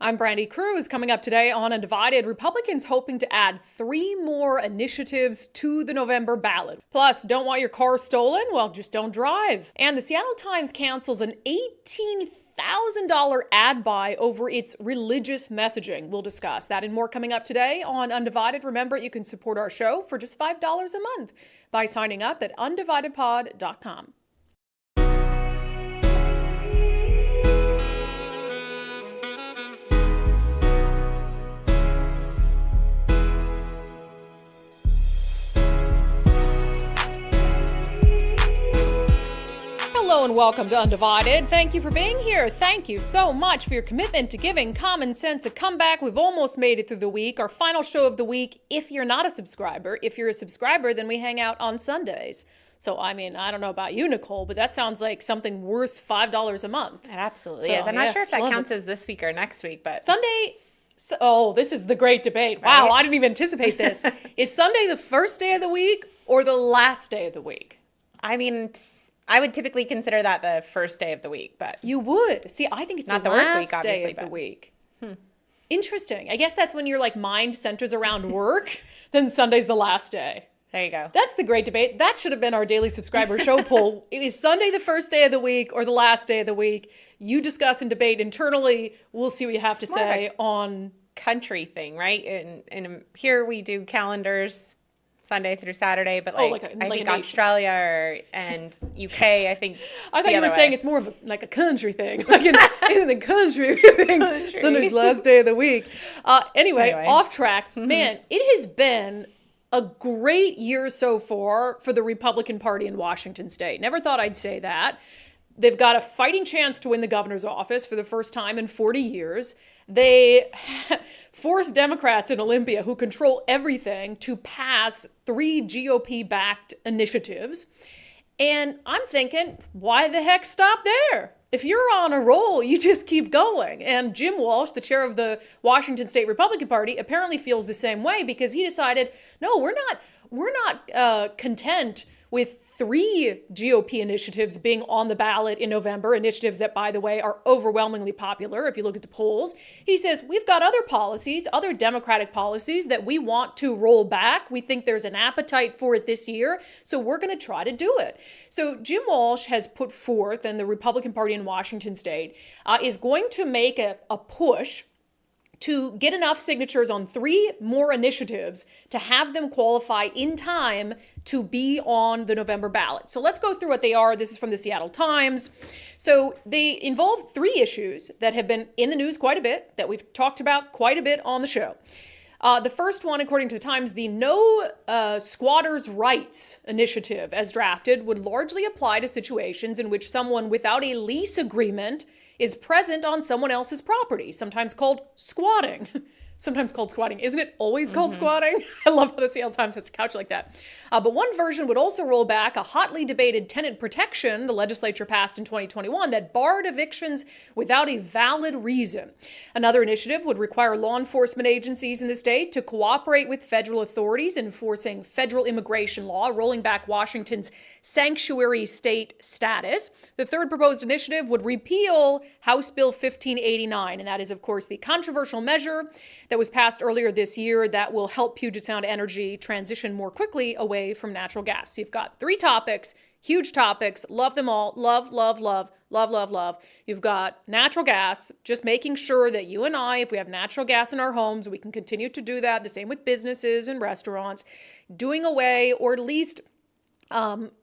I'm Brandi. Kruse. Coming up today on unDivided, Republicans hoping to add 3 more initiatives to the November ballot. Plus, don't want your car stolen? Well, just don't drive. And the Seattle Times cancels an $18,000 ad buy over its religious messaging. We'll discuss that and more coming up today on unDivided. Remember, you can support our show for just $5 a month by signing up at undividedpod.com. Hello and welcome to unDivided. Thank you for being here. Thank you so much for your commitment to giving common sense a comeback. We've almost made it through the week. Our final show of the week, if you're not a subscriber. If you're a subscriber, then we hang out on Sundays. So, I don't know about you, Nicole, but that sounds like something worth $5 a month. It absolutely is. I'm not sure if that counts as this week or next week, but... Sunday... Oh, this is the great debate. Wow, right? I didn't even anticipate this. Is Sunday the first day of the week or the last day of the week? I would typically consider that the first day of the week, but... You would. See, I think it's not the last work week, obviously, day of the week. Interesting. I guess that's when your mind centers around work, then Sunday's the last day. There you go. That's the great debate. That should have been our daily subscriber show poll. Is Sunday the first day of the week or the last day of the week? You discuss and debate internally. We'll see what you have to say on... country thing, right? And here we do calendars Sunday through Saturday, but I think Australia and UK, I think I thought you were saying it's more of a country thing, like in the country thing. Sunday's the last day of the week. Anyway, off track. Man, it has been a great year so far for the Republican Party in Washington State. Never thought I'd say that. They've got a fighting chance to win the governor's office for the first time in 40 years. They forced Democrats in Olympia, who control everything, to pass 3 GOP-backed initiatives. And I'm thinking, why the heck stop there? If you're on a roll, you just keep going. And Jim Walsh, the chair of the Washington State Republican Party, apparently feels the same way because he decided, no, we're not content with 3 GOP initiatives being on the ballot in November, initiatives that, by the way, are overwhelmingly popular if you look at the polls. He says, we've got other policies, other Democratic policies that we want to roll back. We think there's an appetite for it this year, so we're going to try to do it. So Jim Walsh has put forth, and the Republican Party in Washington State is going to make a push to get enough signatures on 3 more initiatives to have them qualify in time to be on the November ballot. So let's go through what they are. This is from the Seattle Times. So they involve 3 issues that have been in the news quite a bit, that we've talked about quite a bit on the show. The first one, according to the Times, the No Squatters' Rights initiative, as drafted, would largely apply to situations in which someone without a lease agreement is present on someone else's property, sometimes called squatting. Sometimes called squatting. Isn't it always called squatting? I love how the Seattle Times has to couch like that. But one version would also roll back a hotly debated tenant protection the legislature passed in 2021 that barred evictions without a valid reason. Another initiative would require law enforcement agencies in the state to cooperate with federal authorities enforcing federal immigration law, rolling back Washington's sanctuary state status. The third proposed initiative would repeal House Bill 1589, and that is, of course, the controversial measure that was passed earlier this year that will help Puget Sound Energy transition more quickly away from natural gas. So you've got 3 topics, huge topics, love them all, love, love, love, love, love, love. You've got natural gas, just making sure that you and I, if we have natural gas in our homes, we can continue to do that. The same with businesses and restaurants, doing away or at least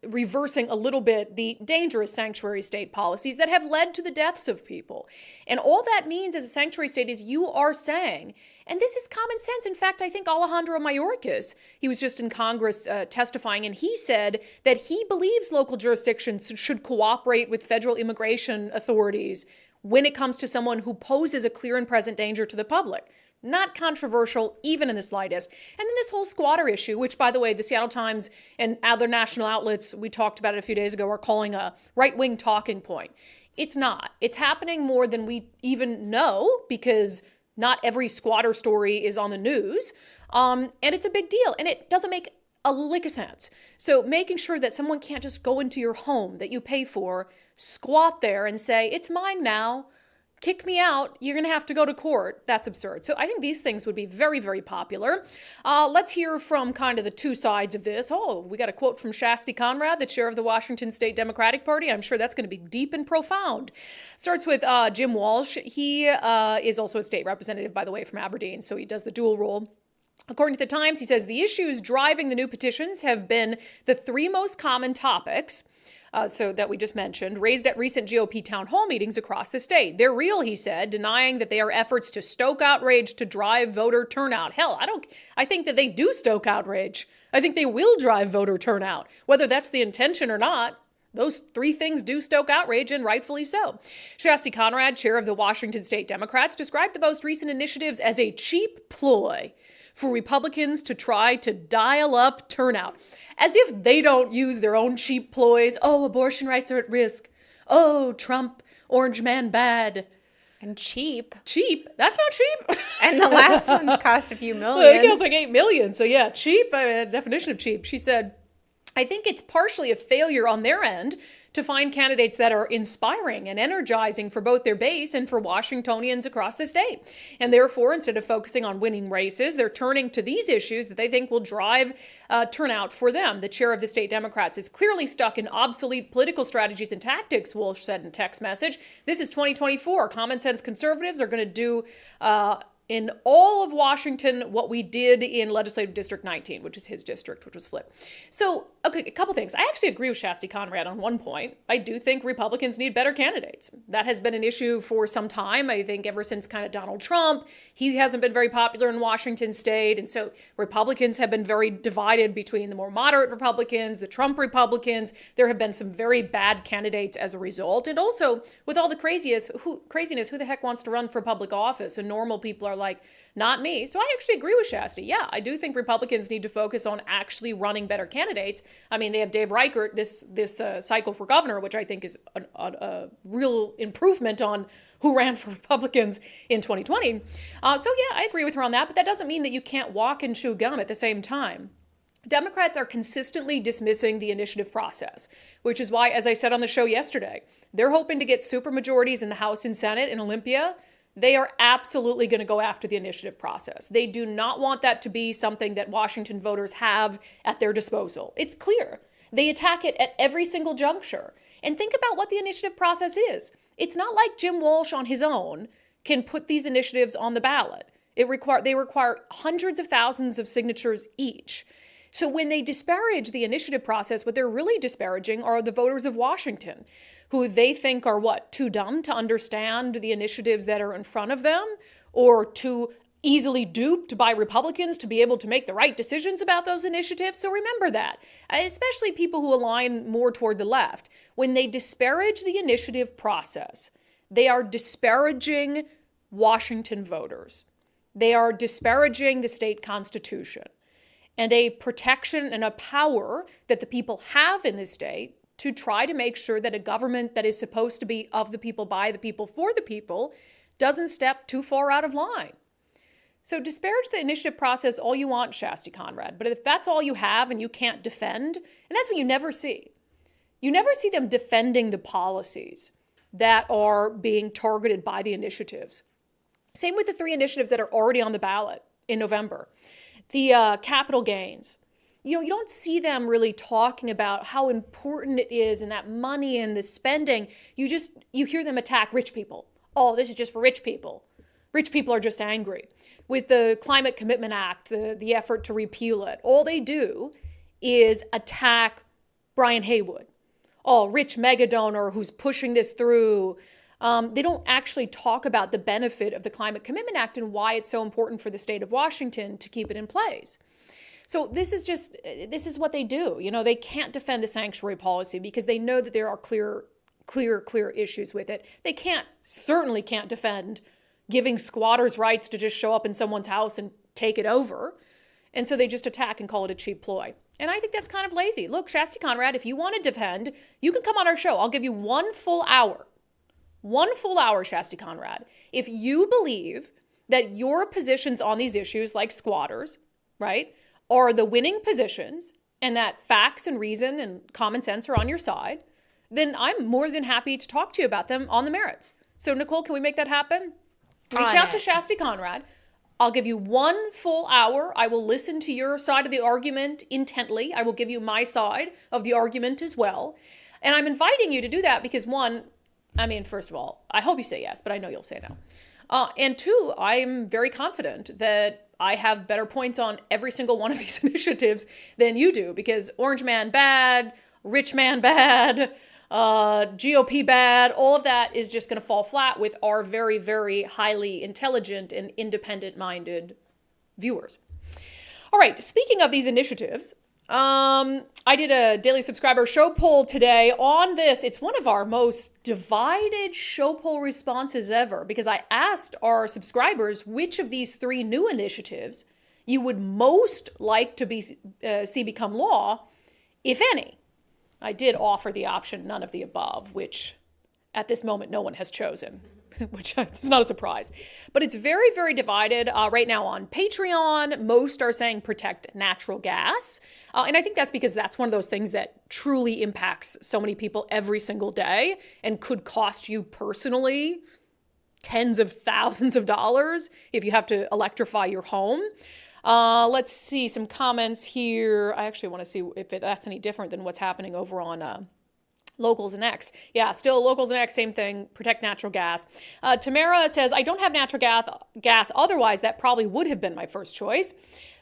reversing a little bit the dangerous sanctuary state policies that have led to the deaths of people. And all that means as a sanctuary state is you are saying, and this is common sense. In fact, I think Alejandro Mayorkas, he was just in Congress testifying, and he said that he believes local jurisdictions should cooperate with federal immigration authorities when it comes to someone who poses a clear and present danger to the public. Not controversial, even in the slightest. And then this whole squatter issue, which, by the way, the Seattle Times and other national outlets, we talked about it a few days ago, are calling a right-wing talking point. It's not. It's happening more than we even know because not every squatter story is on the news. And it's a big deal. And it doesn't make a lick of sense. So making sure that someone can't just go into your home that you pay for, squat there and say, it's mine now. kick me out, you're going to have to go to court. That's absurd. So I think these things would be very, very popular. Let's hear from kind of the two sides of this. Oh, we got a quote from Shasti Conrad, the chair of the Washington State Democratic Party. I'm sure that's going to be deep and profound. Starts with Jim Walsh. He is also a state representative, by the way, from Aberdeen, so he does the dual role. According to the Times, he says the issues driving the new petitions have been the three most common topics so that we just mentioned, raised at recent GOP town hall meetings across the state. They're real, he said, denying that they are efforts to stoke outrage to drive voter turnout. Hell, I think that they do stoke outrage. I think they will drive voter turnout. Whether that's the intention or not, those three things do stoke outrage, and rightfully so. Shasti Conrad, chair of the Washington State Democrats, described the most recent initiatives as a cheap ploy for Republicans to try to dial up turnout. As if they don't use their own cheap ploys. Oh, abortion rights are at risk. Oh, Trump, orange man bad. And cheap. Cheap? That's not cheap. And the last one's cost a few million. I think it was like $8 million. So yeah, cheap, definition of cheap. She said, I think it's partially a failure on their end to find candidates that are inspiring and energizing for both their base and for Washingtonians across the state. And therefore, instead of focusing on winning races, they're turning to these issues that they think will drive turnout for them. The chair of the state Democrats is clearly stuck in obsolete political strategies and tactics, Walsh said in a text message. This is 2024. Common sense conservatives are going to do in all of Washington what we did in Legislative District 19, which is his district, which was flipped. So, okay, a couple things. I actually agree with Shasti Conrad on one point. I do think Republicans need better candidates. That has been an issue for some time. I think ever since kind of Donald Trump, he hasn't been very popular in Washington state. And so Republicans have been very divided between the more moderate Republicans, the Trump Republicans. There have been some very bad candidates as a result. And also, with all the craziness, who the heck wants to run for public office? And normal people are like, not me. So I actually agree with Shasti. Yeah, I do think Republicans need to focus on actually running better candidates. I mean, they have Dave Reichert this cycle for governor, which I think is a real improvement on who ran for Republicans in 2020. So yeah, I agree with her on that, but that doesn't mean that you can't walk and chew gum at the same time. Democrats are consistently dismissing the initiative process, which is why, as I said on the show yesterday, they're hoping to get supermajorities in the House and Senate in Olympia. They are absolutely going to go after the initiative process. They do not want that to be something that Washington voters have at their disposal. It's clear. They attack it at every single juncture. And think about what the initiative process is. It's not like Jim Walsh on his own can put these initiatives on the ballot. They require hundreds of thousands of signatures each. So when they disparage the initiative process, what they're really disparaging are the voters of Washington, who they think are too dumb to understand the initiatives that are in front of them, or too easily duped by Republicans to be able to make the right decisions about those initiatives. So remember that, especially people who align more toward the left. When they disparage the initiative process, they are disparaging Washington voters. They are disparaging the state constitution and a protection and a power that the people have in this state to try to make sure that a government that is supposed to be of the people, by the people, for the people, doesn't step too far out of line. So disparage the initiative process all you want, Shasti Conrad, but if that's all you have and you can't defend, and that's what you never see. You never see them defending the policies that are being targeted by the initiatives. Same with the three initiatives that are already on the ballot in November. The capital gains. You don't see them really talking about how important it is and that money and the spending. You hear them attack rich people. Oh, this is just for rich people. Rich people are just angry. With the Climate Commitment Act, the effort to repeal it, all they do is attack Brian Haywood. Oh, rich mega donor who's pushing this through. They don't actually talk about the benefit of the Climate Commitment Act and why it's so important for the state of Washington to keep it in place. So this is what they do. They can't defend the sanctuary policy because they know that there are clear issues with it. They certainly can't defend giving squatters rights to just show up in someone's house and take it over. And so they just attack and call it a cheap ploy. And I think that's kind of lazy. Look, Shasti Conrad, if you want to defend, you can come on our show. I'll give you 1 full hour. 1 full hour, Shasti Conrad. If you believe that your positions on these issues, like squatters, right, are the winning positions and that facts and reason and common sense are on your side, then I'm more than happy to talk to you about them on the merits. So Nicole, can we make that happen? Reach out to Shasti Conrad. I'll give you 1 full hour. I will listen to your side of the argument intently. I will give you my side of the argument as well. And I'm inviting you to do that because first of all, I hope you say yes, but I know you'll say no. And 2, I'm very confident that I have better points on every single one of these initiatives than you do, because orange man bad, rich man bad, GOP bad, all of that is just going to fall flat with our very, very highly intelligent and independent-minded viewers. All right, speaking of these initiatives, I did a daily subscriber show poll today on this. It's one of our most divided show poll responses ever, because I asked our subscribers which of these 3 new initiatives you would most like to see become law, if any. I did offer the option none of the above, which at this moment no one has chosen, which is not a surprise. But it's very, very divided right now on Patreon. Most are saying protect natural gas. And I think that's because that's one of those things that truly impacts so many people every single day and could cost you personally tens of thousands of dollars if you have to electrify your home. Let's see some comments here. I actually want to see if that's any different than what's happening over on Locals and X. Yeah, still Locals and X, same thing, protect natural gas. Tamara says, I don't have natural gas, otherwise that probably would have been my first choice.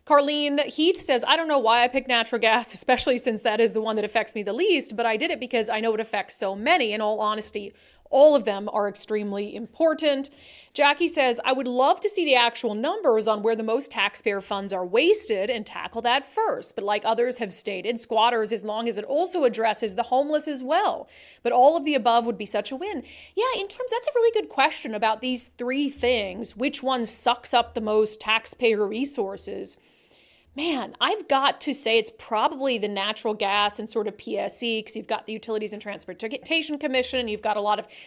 Carlene Heath says, I don't know why I picked natural gas, especially since that is the one that affects me the least, but I did it because I know it affects so many. In all honesty, all of them are extremely important. Jackie says, I would love to see the actual numbers on where the most taxpayer funds are wasted and tackle that first. But like others have stated, squatters, as long as it also addresses the homeless as well. But all of the above would be such a win. Yeah, that's a really good question about these 3 things. Which one sucks up the most taxpayer resources? Man, I've got to say it's probably the natural gas and sort of PSC, because you've got the Utilities and Transportation Commission. You've got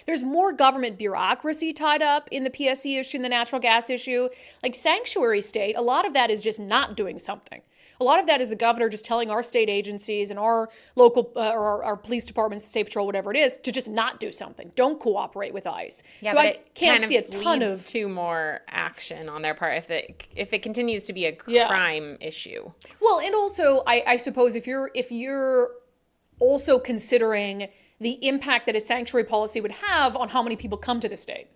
there's more government bureaucracy tied up in the PSC issue and the natural gas issue. Like sanctuary state, a lot of that is just not doing something. A lot of that is the governor just telling our state agencies and our local or our police departments, the state patrol, whatever it is, to just not do something. Don't cooperate with ICE. Yeah, so I can't see a ton of to more action on their part if it continues to be a crime issue. Well, and also I suppose if you're also considering the impact that a sanctuary policy would have on how many people come to the state.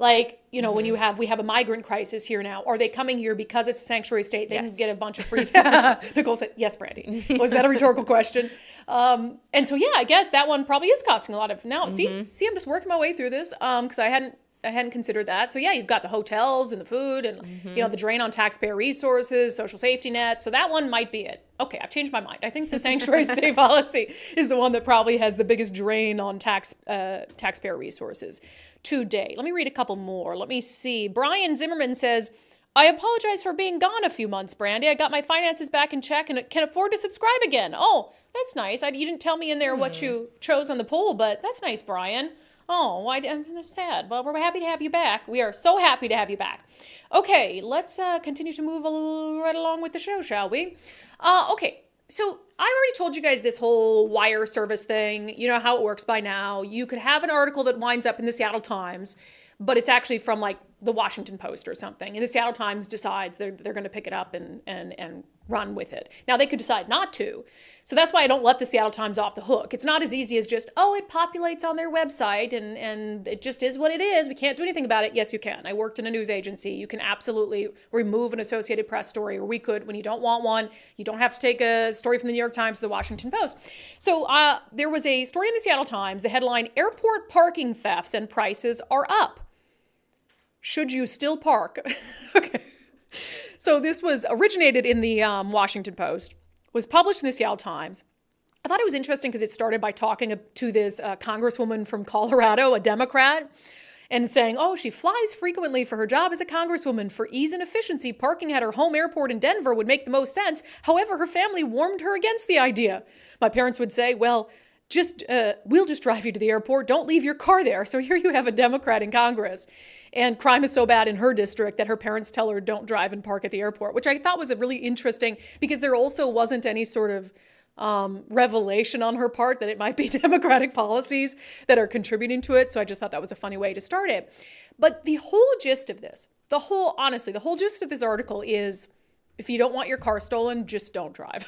Like, when we have a migrant crisis here now, are they coming here because it's a sanctuary state? They can get a bunch of free things. Nicole said, yes, Brandi. Was that a rhetorical question? And so, yeah, I guess that one probably is costing a lot of now. See, I'm just working my way through this because I hadn't considered that. So yeah, you've got the hotels and the food and, the drain on taxpayer resources, social safety net. So that one might be it. Okay, I've changed my mind. I think the sanctuary state policy is the one that probably has the biggest drain on taxpayer resources today. Let me read a couple more. Let me see. Brian Zimmerman says, I apologize for being gone a few months, Brandi. I got my finances back in check and can afford to subscribe again. Oh, that's nice. You didn't tell me in there what you chose on the poll, but that's nice, Brian. Oh, I'm sad. Well, we're happy to have you back. We are so happy to have you back. Okay, let's continue to move right along with the show, shall we? Okay, so I already told you guys this whole wire service thing. You know how it works by now. You could have an article that winds up in the Seattle Times, but it's actually from like the Washington Post or something. And the Seattle Times decides they're going to pick it up and run with it. Now, they could decide not to. So that's why I don't let the Seattle Times off the hook. It's not as easy as just, it populates on their website and it just is what it is. We can't do anything about it. Yes, you can. I worked in a news agency. You can absolutely remove an Associated Press story, or we could when you don't want one. You don't have to take a story from the New York Times to the Washington Post. So there was a story in the Seattle Times, the headline, Airport Parking Thefts and Prices Are Up. Should you still park? Okay. So this was originated in the Washington Post, was published in the Seattle Times. I thought it was interesting because it started by talking to this congresswoman from Colorado, a Democrat, and saying, she flies frequently for her job as a congresswoman. For ease and efficiency, parking at her home airport in Denver would make the most sense. However, her family warned her against the idea. My parents would say, we'll just drive you to the airport. Don't leave your car there. So here you have a Democrat in Congress. And crime is so bad in her district that her parents tell her don't drive and park at the airport, which I thought was a really interesting, because there also wasn't any sort of revelation on her part that it might be Democratic policies that are contributing to it. So I just thought that was a funny way to start it. But the whole gist of this, honestly, the whole gist of this article is, if you don't want your car stolen, just don't drive.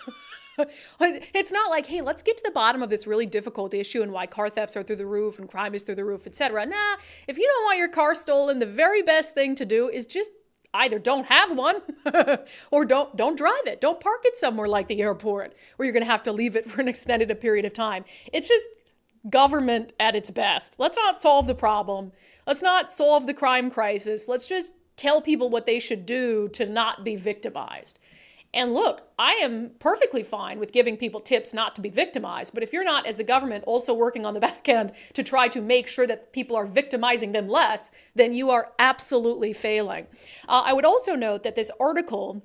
It's not like, hey, let's get to the bottom of this really difficult issue and why car thefts are through the roof and crime is through the roof, etc. Nah, if you don't want your car stolen, the very best thing to do is just either don't have one or don't drive it. Don't park it somewhere like the airport where you're going to have to leave it for an extended period of time. It's just government at its best. Let's not solve the problem. Let's not solve the crime crisis. Let's just tell people what they should do to not be victimized. And look, I am perfectly fine with giving people tips not to be victimized, but if you're not, as the government, also working on the back end to try to make sure that people are victimizing them less, then you are absolutely failing. I would also note that this article,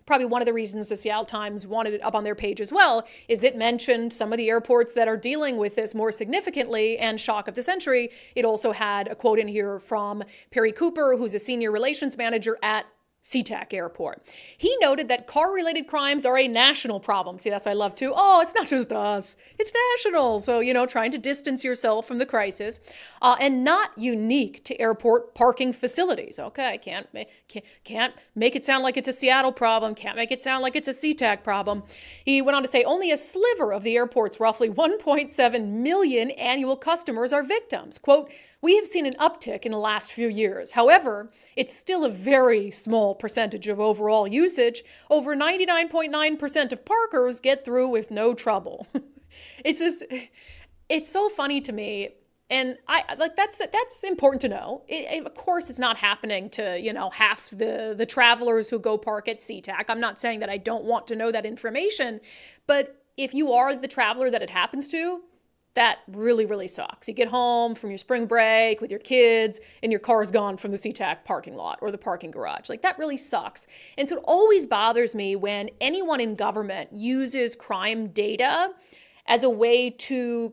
probably one of the reasons the Seattle Times wanted it up on their page as well, is it mentioned some of the airports that are dealing with this more significantly, and shock of the century, it also had a quote in here from Perry Cooper, who's a senior relations manager at SeaTac Airport. He noted that car-related crimes are a national problem. See, that's what I love too. Oh, it's not just us. It's national. So, trying to distance yourself from the crisis and not unique to airport parking facilities. Okay, can't make it sound like it's a Seattle problem. Can't make it sound like it's a SeaTac problem. He went on to say only a sliver of the airport's roughly 1.7 million annual customers are victims. Quote, we have seen an uptick in the last few years. However, it's still a very small percentage of overall usage. Over 99.9% of parkers get through with no trouble. It's so funny to me. And that's important to know. Of course, it's not happening to, half the travelers who go park at SeaTac. I'm not saying that I don't want to know that information. But if you are the traveler that it happens to, that really, really sucks. You get home from your spring break with your kids and your car's gone from the SeaTac parking lot or the parking garage. That really sucks. And so it always bothers me when anyone in government uses crime data as a way to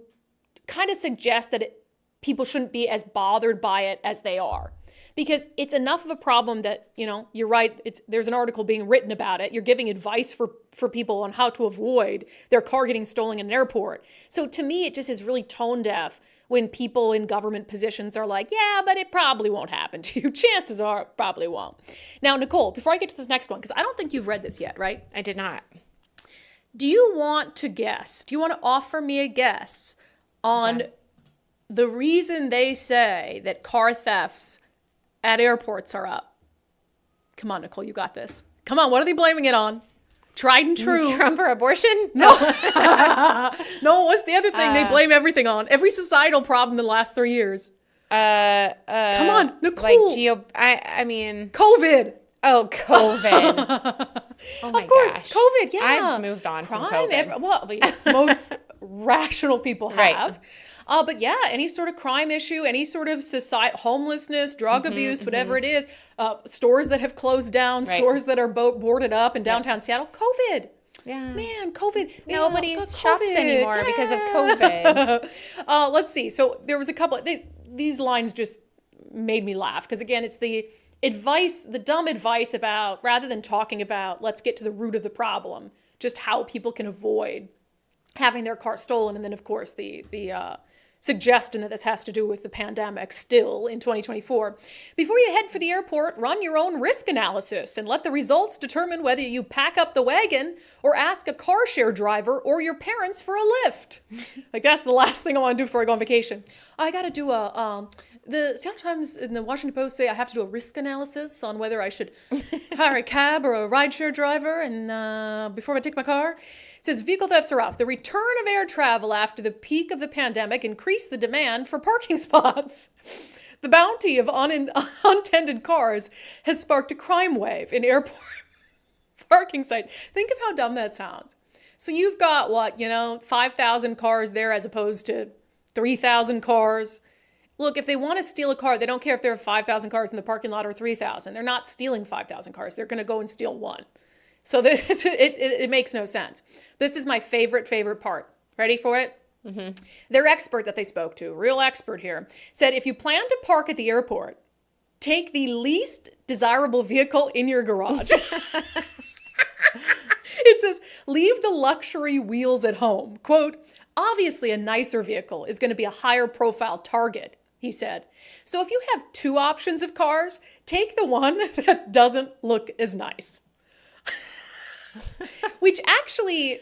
kind of suggest that people shouldn't be as bothered by it as they are. Because it's enough of a problem that, you're right, there's an article being written about it. You're giving advice for people on how to avoid their car getting stolen in an airport. So to me, it just is really tone deaf when people in government positions are like, yeah, but it probably won't happen to you. Chances are it probably won't. Now, Nicole, before I get to this next one, because I don't think you've read this yet, right? I did not. Do you want to guess? Do you want to offer me a guess on the reason they say that car thefts at airports are up? Come on, Nicole, you got this. Come on, what are they blaming it on? Tried and true. Trump or abortion? No. No, what's the other thing they blame everything on? Every societal problem in the last 3 years. Come on, Nicole. I mean... COVID. Oh, COVID. Oh my Of course, gosh. COVID, yeah. I've moved on from COVID. Most rational people have. Right. But yeah, any sort of crime issue, any sort of homelessness, drug abuse, whatever it is, stores that have closed down, stores that are boarded up in downtown Seattle, COVID. Yeah. Man, COVID. Nobody shops anymore because of COVID. Let's see. So there was a couple, these lines just made me laugh because again, it's the dumb advice about, rather than talking about, let's get to the root of the problem, just how people can avoid having their car stolen. And then of course the suggestion that this has to do with the pandemic still in 2024. Before you head for the airport, run your own risk analysis and let the results determine whether you pack up the wagon or ask a car share driver or your parents for a lift. That's the last thing I want to do before I go on vacation. I got to do the Seattle Times and the Washington Post say I have to do a risk analysis on whether I should hire a cab or a rideshare driver and before I take my car. It says vehicle thefts are up. The return of air travel after the peak of the pandemic increased the demand for parking spots. The bounty of untended cars has sparked a crime wave in airport parking sites. Think of how dumb that sounds. So you've got 5,000 cars there as opposed to 3,000 cars. Look, if they want to steal a car, they don't care if there are 5,000 cars in the parking lot or 3,000. They're not stealing 5,000 cars. They're going to go and steal one. So it makes no sense. This is my favorite part. Ready for it? Mm-hmm. Their expert that they spoke to, real expert here, said if you plan to park at the airport, take the least desirable vehicle in your garage. It's It says, leave the luxury wheels at home. Quote, obviously a nicer vehicle is going to be a higher profile target, he said. So if you have two options of cars, take the one that doesn't look as nice. Which actually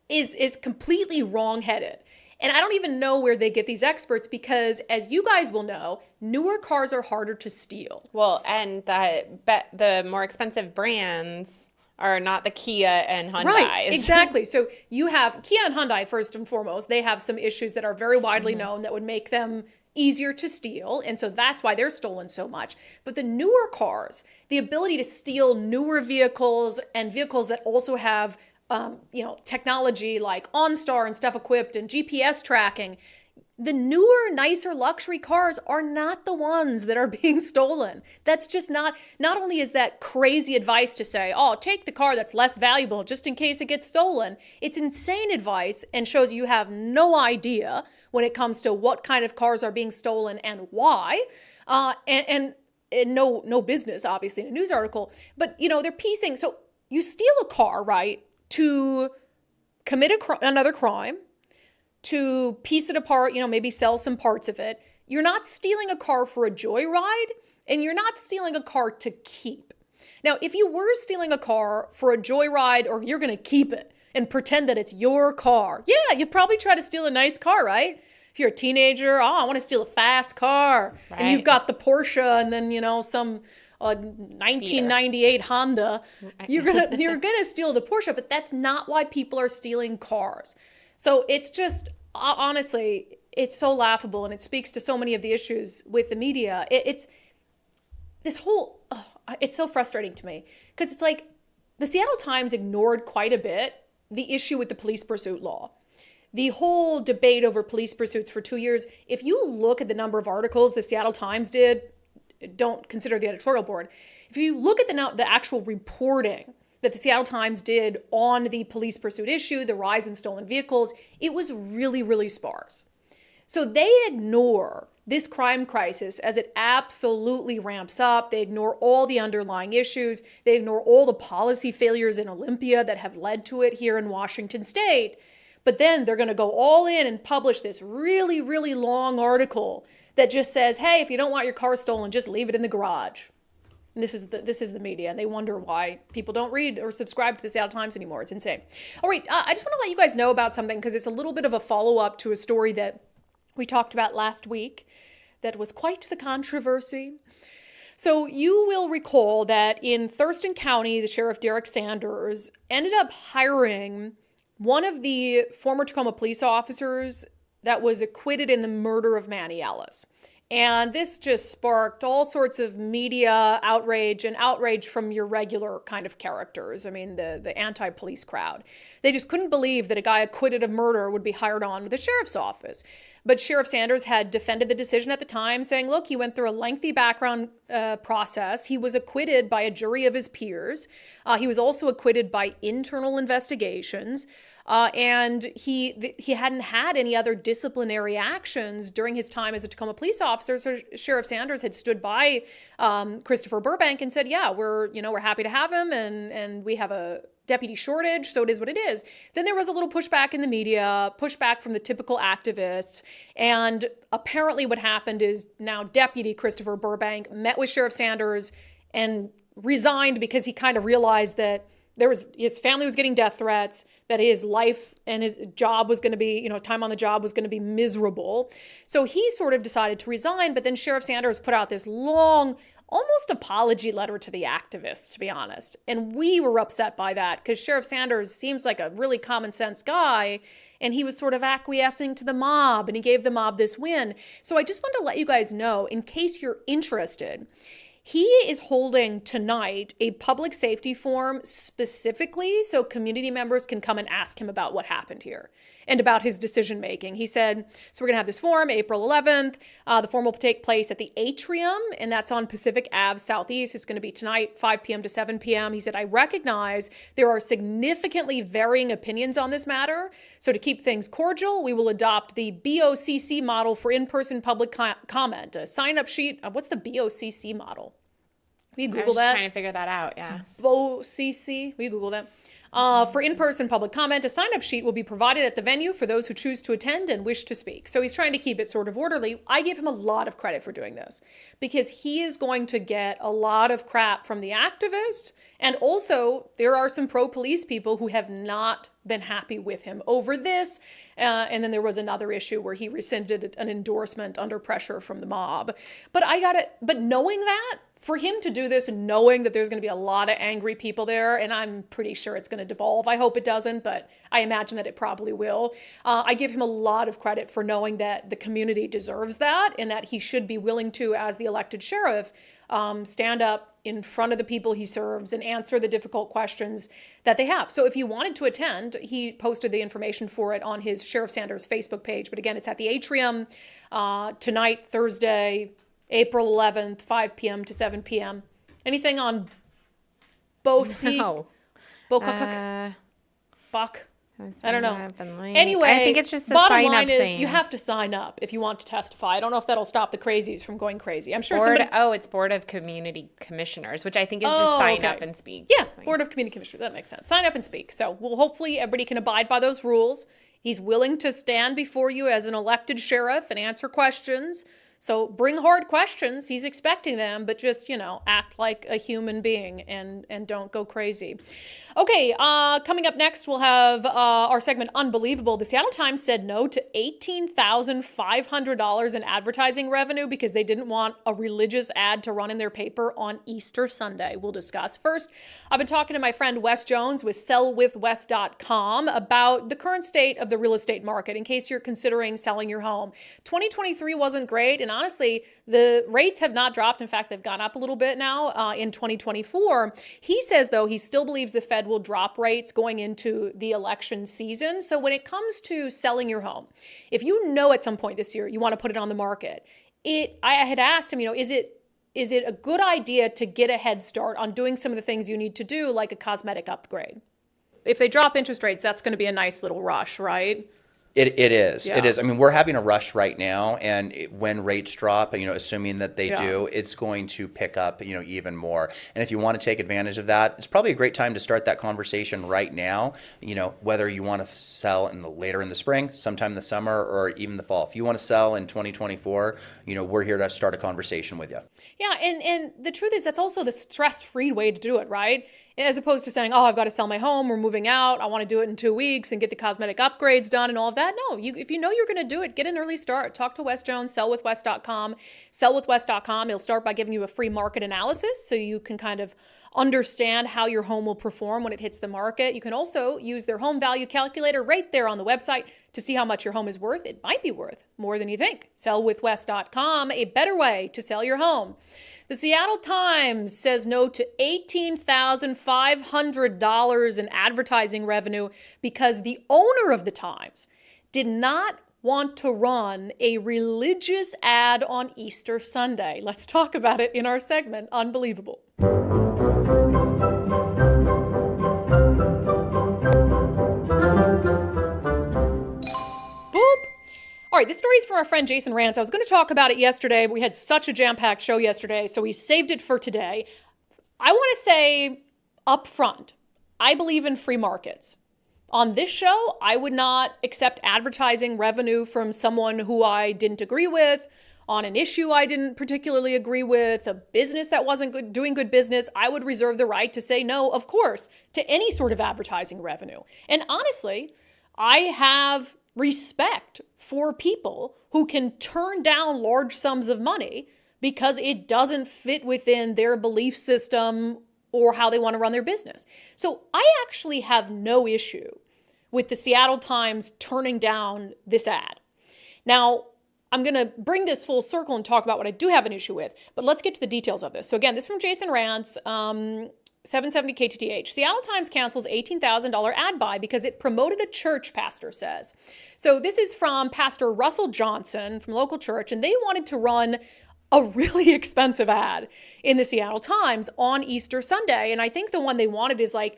is completely wrong-headed. And I don't even know where they get these experts because, as you guys will know, newer cars are harder to steal. Well, and the more expensive brands are not the Kia and Hyundais. Right, exactly. So you have Kia and Hyundai, first and foremost. They have some issues that are very widely known that would make them easier to steal. And so that's why they're stolen so much. But the newer cars, the ability to steal newer vehicles and vehicles that also have technology like OnStar and stuff equipped and GPS tracking, the newer, nicer luxury cars are not the ones that are being stolen. That's just not only is that crazy advice to say, oh, take the car that's less valuable just in case it gets stolen. It's insane advice and shows you have no idea when it comes to what kind of cars are being stolen and why. And no business, obviously, in a news article. But, they're piecing. So you steal a car, right, to commit another crime, to piece it apart, maybe sell some parts of it. You're not stealing a car for a joyride, and you're not stealing a car to keep. Now, if you were stealing a car for a joyride, or you're going to keep it and pretend that it's your car, yeah, you'd probably try to steal a nice car, right? If you're a teenager, I want to steal a fast car. Right. And you've got the Porsche and then, some 1998 Honda, you're gonna steal the Porsche, but that's not why people are stealing cars. So it's just, honestly, it's so laughable, and it speaks to so many of the issues with the media. It's so frustrating to me, because it's like the Seattle Times ignored quite a bit the issue with the police pursuit law. The whole debate over police pursuits for 2 years, if you look at the number of articles the Seattle Times did, don't consider the editorial board. If you look at the actual reporting that the Seattle Times did on the police pursuit issue, the rise in stolen vehicles, it was really, really sparse. So they ignore this crime crisis as it absolutely ramps up. They ignore all the underlying issues. They ignore all the policy failures in Olympia that have led to it here in Washington State. But then they're going to go all in and publish this really, really long article that just says, hey, if you don't want your car stolen, just leave it in the garage. And this is the media, and they wonder why people don't read or subscribe to the Seattle Times anymore. It's insane. All right, I just want to let you guys know about something, because it's a little bit of a follow-up to a story that we talked about last week that was quite the controversy. So you will recall that in Thurston County, the Sheriff Derek Sanders ended up hiring one of the former Tacoma police officers that was acquitted in the murder of Manny Ellis. And this just sparked all sorts of media outrage, and outrage from your regular kind of characters. I mean, the anti-police crowd. They just couldn't believe that a guy acquitted of murder would be hired on with the sheriff's office. But Sheriff Sanders had defended the decision at the time, saying, look, he went through a lengthy background process. He was acquitted by a jury of his peers. He was also acquitted by internal investigations. And he hadn't had any other disciplinary actions during his time as a Tacoma police officer. So Sheriff Sanders had stood by Christopher Burbank and said, yeah, we're happy to have him, and we have a deputy shortage, so it is what it is. Then there was a little pushback in the media, pushback from the typical activists, and apparently what happened is now Deputy Christopher Burbank met with Sheriff Sanders and resigned because he kind of realized that his family was getting death threats, that his life and his job was going to be, time on the job was going to be miserable. So he sort of decided to resign, but then Sheriff Sanders put out this long, almost apology letter to the activists, to be honest. And we were upset by that because Sheriff Sanders seems like a really common sense guy, and he was sort of acquiescing to the mob, and he gave the mob this win. So I just want to let you guys know, in case you're interested, he is holding tonight a public safety forum specifically so community members can come and ask him about what happened here and about his decision making. He said, so we're going to have this forum April 11th. The forum will take place at the Atrium, and that's on Pacific Ave Southeast. It's going to be tonight, 5 p.m. to 7 p.m. He said, I recognize there are significantly varying opinions on this matter. So to keep things cordial, we will adopt the BOCC model for in-person public comment. A sign-up sheet. What's the BOCC model? Will you Google that? I was trying to figure that out, yeah. BOCC. Will you Google that? For in-person public comment, a sign-up sheet will be provided at the venue for those who choose to attend and wish to speak. So he's trying to keep it sort of orderly. I give him a lot of credit for doing this because he is going to get a lot of crap from the activists. And also, there are some pro-police people who have not been happy with him over this. And then there was another issue where he rescinded an endorsement under pressure from the mob. But knowing that, for him to do this, knowing that there's going to be a lot of angry people there, and I'm pretty sure it's going to devolve. I hope it doesn't, but I imagine that it probably will. I give him a lot of credit for knowing that the community deserves that and that he should be willing to, as the elected sheriff, stand up in front of the people he serves and answer the difficult questions that they have. So if you wanted to attend, he posted the information for it on his Sheriff Sanders Facebook page. But again, it's at the Atrium tonight, Thursday, April 11th, 5 p.m. to 7 p.m. Anything on Bosi? No. Buck? I don't know. Anyway, I think it's just the bottom line sign-up is thing. you have to sign up if you want to testify. I don't know if that'll stop the crazies from going crazy. I'm sure it's Board of Community Commissioners, which I think is just sign up and speak. Yeah, Board of Community Commissioners. That makes sense. Sign up and speak. So hopefully everybody can abide by those rules. He's willing to stand before you as an elected sheriff and answer questions. So bring hard questions. He's expecting them, but just, act like a human being and don't go crazy. Okay, coming up next, we'll have our segment Unbelievable. The Seattle Times said no to $18,500 in advertising revenue because they didn't want a religious ad to run in their paper on Easter Sunday. We'll discuss. First, I've been talking to my friend Wes Jones with sellwithwes.com about the current state of the real estate market in case you're considering selling your home. 2023 wasn't great, and honestly, the rates have not dropped. In fact, they've gone up a little bit now in 2024. He says, though, he still believes the Fed will drop rates going into the election season. So when it comes to selling your home, if you know at some point this year you want to put it on the market, I had asked him, is it a good idea to get a head start on doing some of the things you need to do, like a cosmetic upgrade? If they drop interest rates, that's going to be a nice little rush, right? It is. Yeah. It is. I mean, we're having a rush right now, and when rates drop, assuming that they do, it's going to pick up, even more. And if you want to take advantage of that, it's probably a great time to start that conversation right now. Whether you want to sell later in the spring, sometime in the summer, or even the fall. If you want to sell in 2024, we're here to start a conversation with you. Yeah, and the truth is that's also the stress-free way to do it, right? As opposed to saying, I've got to sell my home, we're moving out, I want to do it in 2 weeks and get the cosmetic upgrades done and all of that. No, if you know you're going to do it, get an early start. Talk to Wes Jones, sellwithwes.com. Sellwithwes.com, he'll start by giving you a free market analysis so you can kind of understand how your home will perform when it hits the market. You can also use their home value calculator right there on the website to see how much your home is worth. It might be worth more than you think. Sellwithwes.com, a better way to sell your home. The Seattle Times says no to $18,500 in advertising revenue because the owner of the Times did not want to run a religious ad on Easter Sunday. Let's talk about it in our segment, Unbelievable. All right, this story is from our friend Jason Rantz. I was going to talk about it yesterday, but we had such a jam-packed show yesterday, so we saved it for today. I want to say up front, I believe in free markets. On this show, I would not accept advertising revenue from someone who I didn't agree with, on an issue I didn't particularly agree with, a business that wasn't doing good business. I would reserve the right to say no, of course, to any sort of advertising revenue. And honestly, I have respect for people who can turn down large sums of money because it doesn't fit within their belief system or how they want to run their business. So I actually have no issue with the Seattle Times turning down this ad. Now, I'm going to bring this full circle and talk about what I do have an issue with, but let's get to the details of this. So again, this is from Jason Rantz, 770 KTTH. Seattle Times cancels $18,000 ad buy because it promoted a church, pastor says. So this is from Pastor Russell Johnson from local church, and they wanted to run a really expensive ad in the Seattle Times on Easter Sunday. And I think the one they wanted is like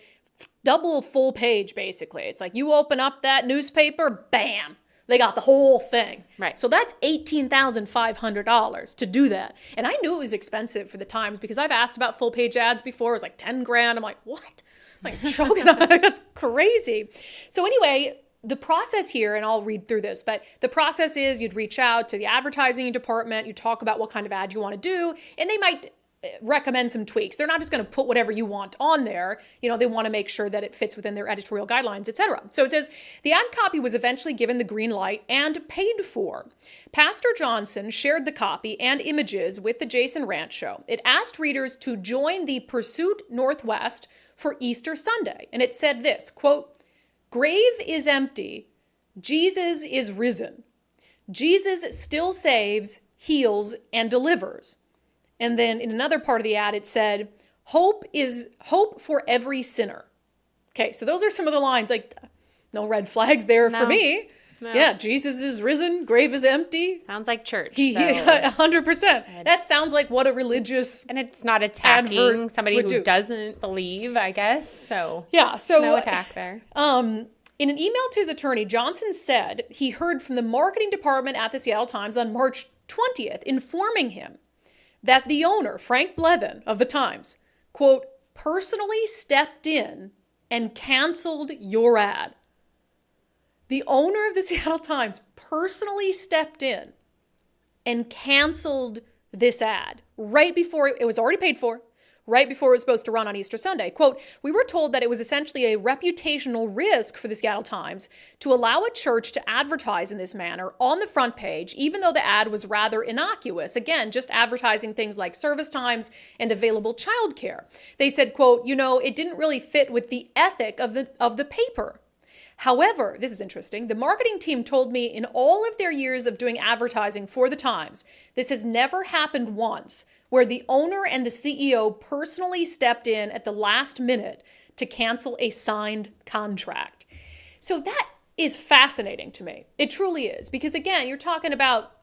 double full page, basically. It's like you open up that newspaper, bam, they got the whole thing. Right. So that's $18,500 to do that. And I knew it was expensive for the Times because I've asked about full page ads before. It was like 10 grand. I'm like, what? like choking on it. That's crazy. So anyway, the process here, and I'll read through this, but the process is you'd reach out to the advertising department, you talk about what kind of ad you want to do, and they might recommend some tweaks. They're not just going to put whatever you want on there. They want to make sure that it fits within their editorial guidelines, etc. So it says the ad copy was eventually given the green light and paid for. Pastor Johnson shared the copy and images with the Jason Rantz Show. It asked readers to join the Pursuit Northwest for Easter Sunday. And it said this, quote, "Grave is empty. Jesus is risen. Jesus still saves, heals, and delivers." And then in another part of the ad, it said, hope for every sinner. Okay, so those are some of the lines, like no red flags there for me. No. Yeah, Jesus is risen, grave is empty. Sounds like church. 100%. That sounds like what a religious And it's not attacking somebody who doesn't believe, I guess. So yeah, so no attack there. In an email to his attorney, Johnson said he heard from the marketing department at the Seattle Times on March 20th, informing him that the owner, Frank Blevin of the Times, quote, personally stepped in and canceled your ad. The owner of the Seattle Times personally stepped in and canceled this ad right before it was already paid for, right before it was supposed to run on Easter Sunday. Quote, "We were told that it was essentially a reputational risk for the Seattle Times to allow a church to advertise in this manner on the front page, even though the ad was rather innocuous. Again, just advertising things like service times and available childcare. They said, quote, it didn't really fit with the ethic of the paper. However, this is interesting, the marketing team told me in all of their years of doing advertising for the Times, this has never happened once where the owner and the CEO personally stepped in at the last minute to cancel a signed contract." So that is fascinating to me. It truly is. Because again, you're talking about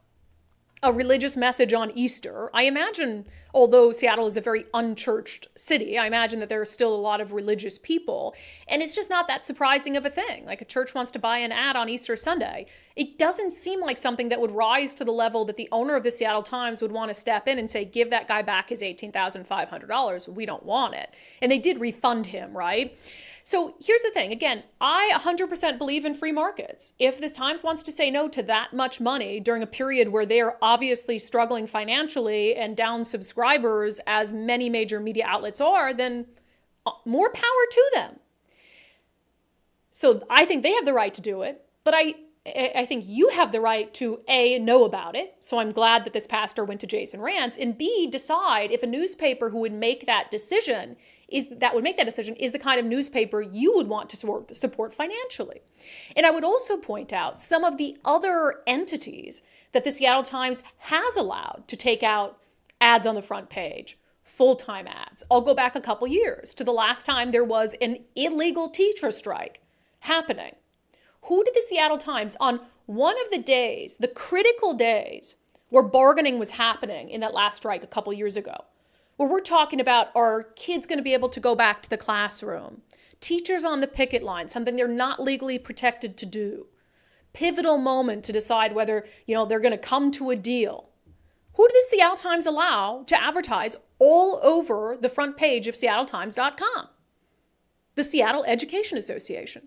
a religious message on Easter. I imagine, although Seattle is a very unchurched city, I imagine that there are still a lot of religious people. And it's just not that surprising of a thing. Like a church wants to buy an ad on Easter Sunday. It doesn't seem like something that would rise to the level that the owner of the Seattle Times would want to step in and say, give that guy back his $18,500. We don't want it. And they did refund him, right? So here's the thing. Again, I 100% believe in free markets. If the Times wants to say no to that much money during a period where they are obviously struggling financially and down subscribers, as many major media outlets are, then more power to them. So I think they have the right to do it, but I think you have the right to A, know about it. So I'm glad that this pastor went to Jason Rantz, and B, decide if a newspaper who would make that decision is the kind of newspaper you would want to support financially. And I would also point out some of the other entities that the Seattle Times has allowed to take out ads on the front page, full-time ads. I'll go back a couple years to the last time there was an illegal teacher strike happening. Who did the Seattle Times, on one of the days, the critical days where bargaining was happening in that last strike a couple years ago, where we're talking about, are kids going to be able to go back to the classroom? Teachers on the picket line, something they're not legally protected to do. Pivotal moment to decide whether, they're going to come to a deal. Who did the Seattle Times allow to advertise all over the front page of SeattleTimes.com? The Seattle Education Association.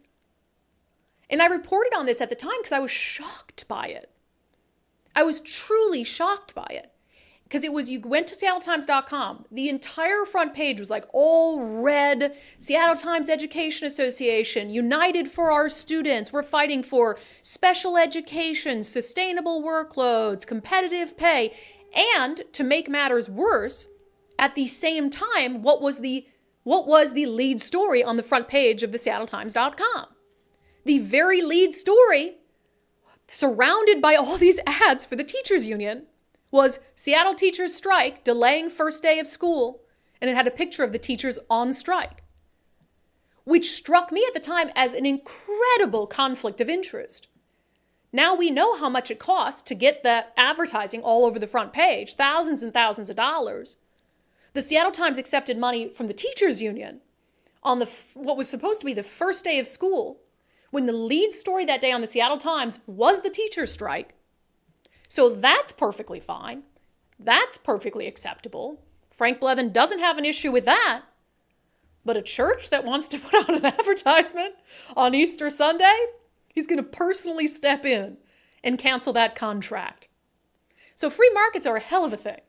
And I reported on this at the time because I was shocked by it. I was truly shocked by it. Because you went to SeattleTimes.com, the entire front page was like all red, Seattle Times Education Association, united for our students, we're fighting for special education, sustainable workloads, competitive pay, and to make matters worse, at the same time, what was the lead story on the front page of the SeattleTimes.com? The very lead story, surrounded by all these ads for the teachers union, was Seattle teachers strike, delaying first day of school, and it had a picture of the teachers on strike, which struck me at the time as an incredible conflict of interest. Now we know how much it costs to get that advertising all over the front page, thousands and thousands of dollars. The Seattle Times accepted money from the teachers union on what was supposed to be the first day of school, when the lead story that day on the Seattle Times was the teachers strike. So that's perfectly fine. That's perfectly acceptable. Frank Blevin doesn't have an issue with that. But a church that wants to put out an advertisement on Easter Sunday, he's going to personally step in and cancel that contract. So free markets are a hell of a thing.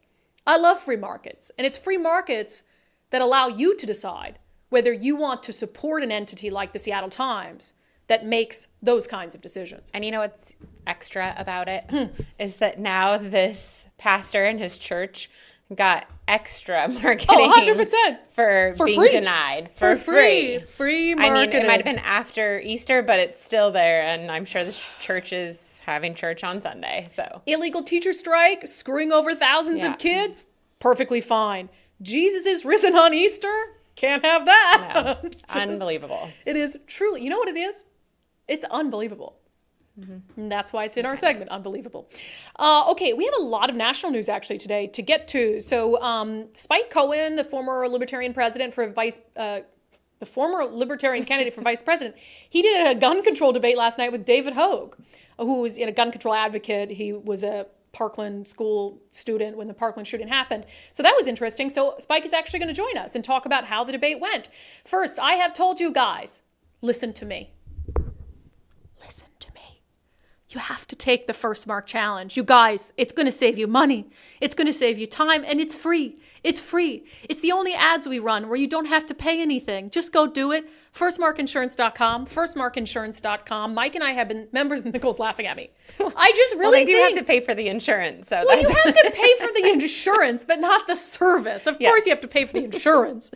I love free markets. And it's free markets that allow you to decide whether you want to support an entity like the Seattle Times that makes those kinds of decisions. And you know what's extra about it? Is that now this pastor and his church got extra marketing 100%. for being free. Denied. For free. Free marketing. I mean, it might have been after Easter, but it's still there. And I'm sure the church is having church on Sunday. So illegal teacher strike, screwing over thousands of kids, perfectly fine. Jesus is risen on Easter, can't have that. No, it's unbelievable. It is truly, you know what it is? It's unbelievable. And that's why it's in our segment, unbelievable. Okay, we have a lot of national news actually today to get to. So Spike Cohen, the former Libertarian president for the former Libertarian candidate for vice president, he did a gun control debate last night with David Hogg, who was a gun control advocate. He was a Parkland school student when the Parkland shooting happened. So that was interesting. So Spike is actually going to join us and talk about how the debate went. First, I have told you guys, listen to me. Listen to me. You have to take the First Mark Challenge. You guys, it's going to save you money. It's going to save you time, and it's free. It's free. It's the only ads we run where you don't have to pay anything. Just go do it. Firstmarkinsurance.com, firstmarkinsurance.com. Mike and I have been members, and Nicole's laughing at me. I just really well, they do have to pay for the insurance. So well, you have to pay for the insurance, but not the service. Of course you have to pay for the insurance.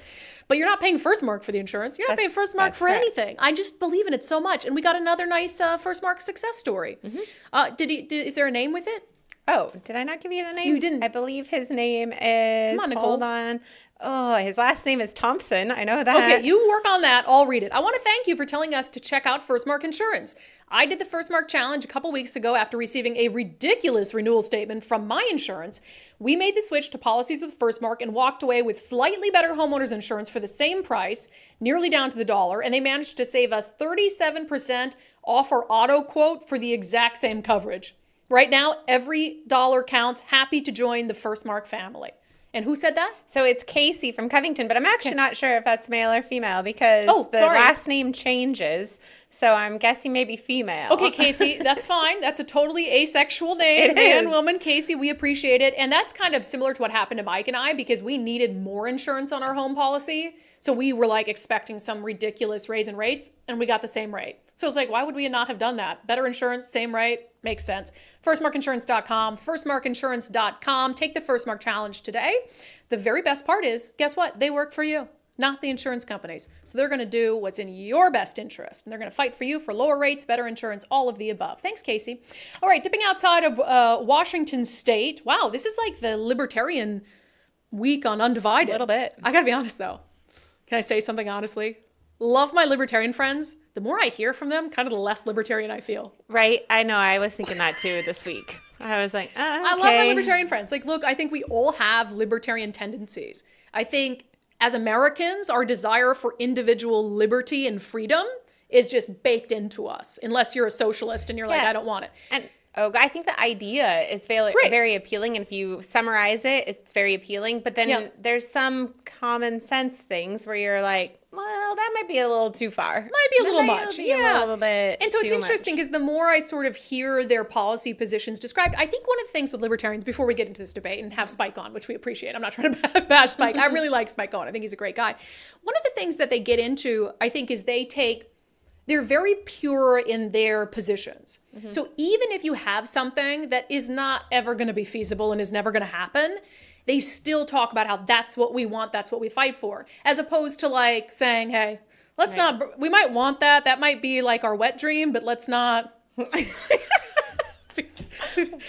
But you're not paying First Mark for the insurance. You're not paying First Mark for anything. I just believe in it so much. And we got another nice First Mark success story. Is there a name with it? Oh, did I not give you the name? You didn't. I believe his name is... Come on, Nicole. Hold on. Oh, his last name is Thompson. I know that. Okay, you work on that. I'll read it. I want to thank you for telling us to check out First Mark Insurance. I did the First Mark Challenge a couple weeks ago after receiving a ridiculous renewal statement from my insurance. We made the switch to policies with First Mark and walked away with slightly better homeowners insurance for the same price, nearly down to the dollar, and they managed to save us 37% off our auto quote for the exact same coverage. Right now, every dollar counts. Happy to join the First Mark family. And who said that? So it's Casey from Covington, but I'm actually not sure if that's male or female because last name changes. So I'm guessing maybe female. Okay, Casey, that's fine. That's a totally asexual name. Man, woman, Casey, we appreciate it. And that's kind of similar to what happened to Mike and I because we needed more insurance on our home policy. So we were like expecting some ridiculous raise in rates and we got the same rate. So it's like, why would we not have done that? Better insurance, same rate, makes sense. Firstmarkinsurance.com, firstmarkinsurance.com. Take the First Mark Challenge today. The very best part is, guess what? They work for you, not the insurance companies. So they're going to do what's in your best interest. And they're going to fight for you for lower rates, better insurance, all of the above. Thanks, Casey. All right, dipping outside of Washington State. Wow, this is like the Libertarian week on unDivided. A little bit. I got to be honest, though. Can I say something honestly? Love my Libertarian friends. The more I hear from them, kind of the less Libertarian I feel. Right? I know. I was thinking that too this week. I was like, okay. I love my Libertarian friends. Like, look, I think we all have Libertarian tendencies. I think as Americans, our desire for individual liberty and freedom is just baked into us, unless you're a socialist and you're like, I don't want it. And I think the idea is very appealing. And if you summarize it, it's very appealing. But then there's some common sense things where you're like, well, that might be a little too far. Might be a little much. A little bit. And so it's interesting because the more I sort of hear their policy positions described, I think one of the things with Libertarians, before we get into this debate and have Spike on, which we appreciate, I'm not trying to bash Spike. I really like Spike Cohen. I think he's a great guy. One of the things that they get into, I think, is they're very pure in their positions. Mm-hmm. So even if you have something that is not ever going to be feasible and is never going to happen, they still talk about how that's what we want, that's what we fight for. As opposed to like saying, hey, let's not, we might want that. That might be like our wet dream, but let's not.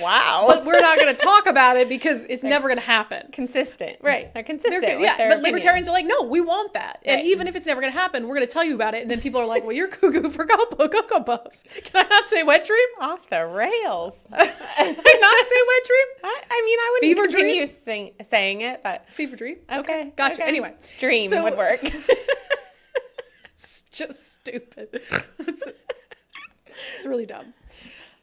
Wow. But we're not going to talk about it because it's never going to happen. Consistent. Right. They're consistent. But Libertarians are like, no, we want that. And even if it's never going to happen, we're going to tell you about it. And then people are like, well, you're cuckoo for Cocoa Puffs. Can I not say wet dream? Off the rails. Can I not say wet dream? I mean, I wouldn't Fever continue dream? saying it, but. Fever dream? Okay. Gotcha. Okay. Anyway. Dream would work. It's just stupid. It's really dumb.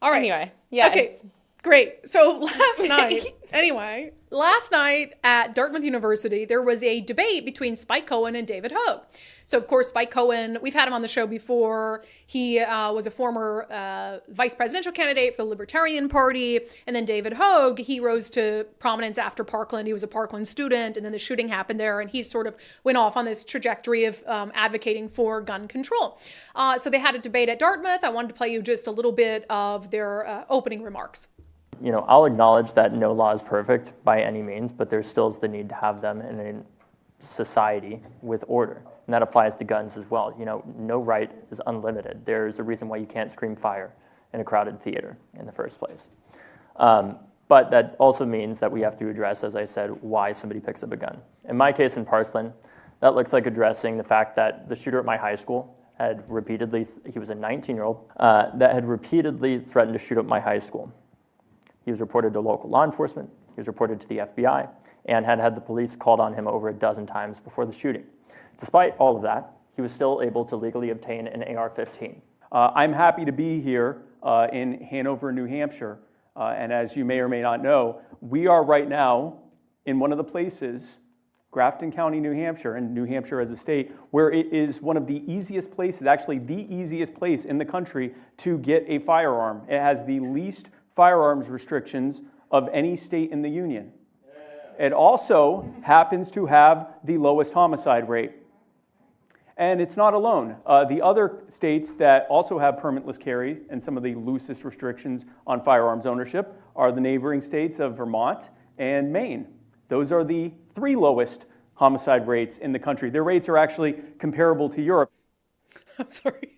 All right. Anyway. Yeah. Okay. Great. So last night, Anyway, last night at Dartmouth University, there was a debate between Spike Cohen and David Hogg. So, of course, Spike Cohen, we've had him on the show before. He was a former vice presidential candidate for the Libertarian Party. And then David Hogg, he rose to prominence after Parkland. He was a Parkland student, and then the shooting happened there. And he sort of went off on this trajectory of advocating for gun control. So they had a debate at Dartmouth. I wanted to play you just a little bit of their opening remarks. You know, I'll acknowledge that no law is perfect by any means, but there still is the need to have them in a society with order. And that applies to guns as well. You know, no right is unlimited. There's a reason why you can't scream fire in a crowded theater in the first place. But that also means that we have to address, as I said, why somebody picks up a gun. In my case in Parkland, that looks like addressing the fact that the shooter at my high school had repeatedly, he was a 19-year-old, that had repeatedly threatened to shoot up my high school. He was reported to local law enforcement, he was reported to the FBI, and had had the police called on him over a dozen times before the shooting. Despite all of that, he was still able to legally obtain an AR-15. I'm happy to be here in Hanover, New Hampshire, and as you may or may not know, we are right now in one of the places, Grafton County, New Hampshire, and New Hampshire as a state, where it is one of the easiest places, actually the easiest place in the country to get a firearm. It has the least firearms restrictions of any state in the union. It also happens to have the lowest homicide rate. And it's not alone. The other states that also have permitless carry and some of the loosest restrictions on firearms ownership are the neighboring states of Vermont and Maine. Those are the 3 lowest homicide rates in the country. Their rates are actually comparable to Europe. I'm sorry.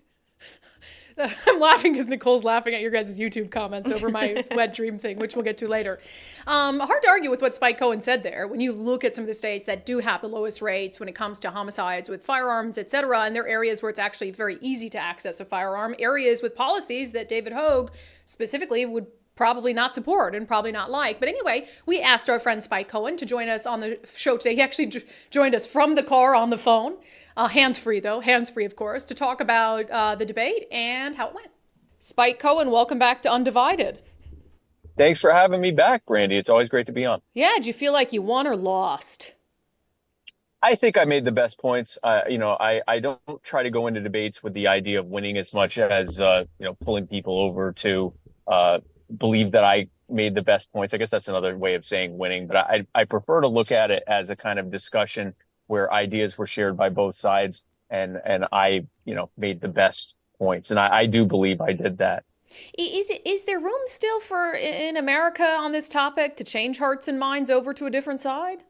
I'm laughing because Nicole's laughing at your guys' YouTube comments over my wet dream thing, which we'll get to later. Hard to argue with what Spike Cohen said there. When you look at some of the states that do have the lowest rates when it comes to homicides with firearms, et cetera, and there are areas where it's actually very easy to access a firearm, areas with policies that David Hogg specifically would probably not support and probably not like. But anyway, we asked our friend Spike Cohen to join us on the show today. He actually joined us from the car on the phone. Hands-free, though. Hands-free, of course, to talk about the debate and how it went. Spike Cohen, welcome back to Undivided. Thanks for having me back, Brandi. It's always great to be on. Yeah, did you feel like you won or lost? I think I made the best points. I don't try to go into debates with the idea of winning as much as, pulling people over to believe that I made the best points. I guess that's another way of saying winning, but I prefer to look at it as a kind of discussion where ideas were shared by both sides, and I, made the best points. And I do believe I did that. Is there room still for, in America on this topic, to change hearts and minds over to a different side?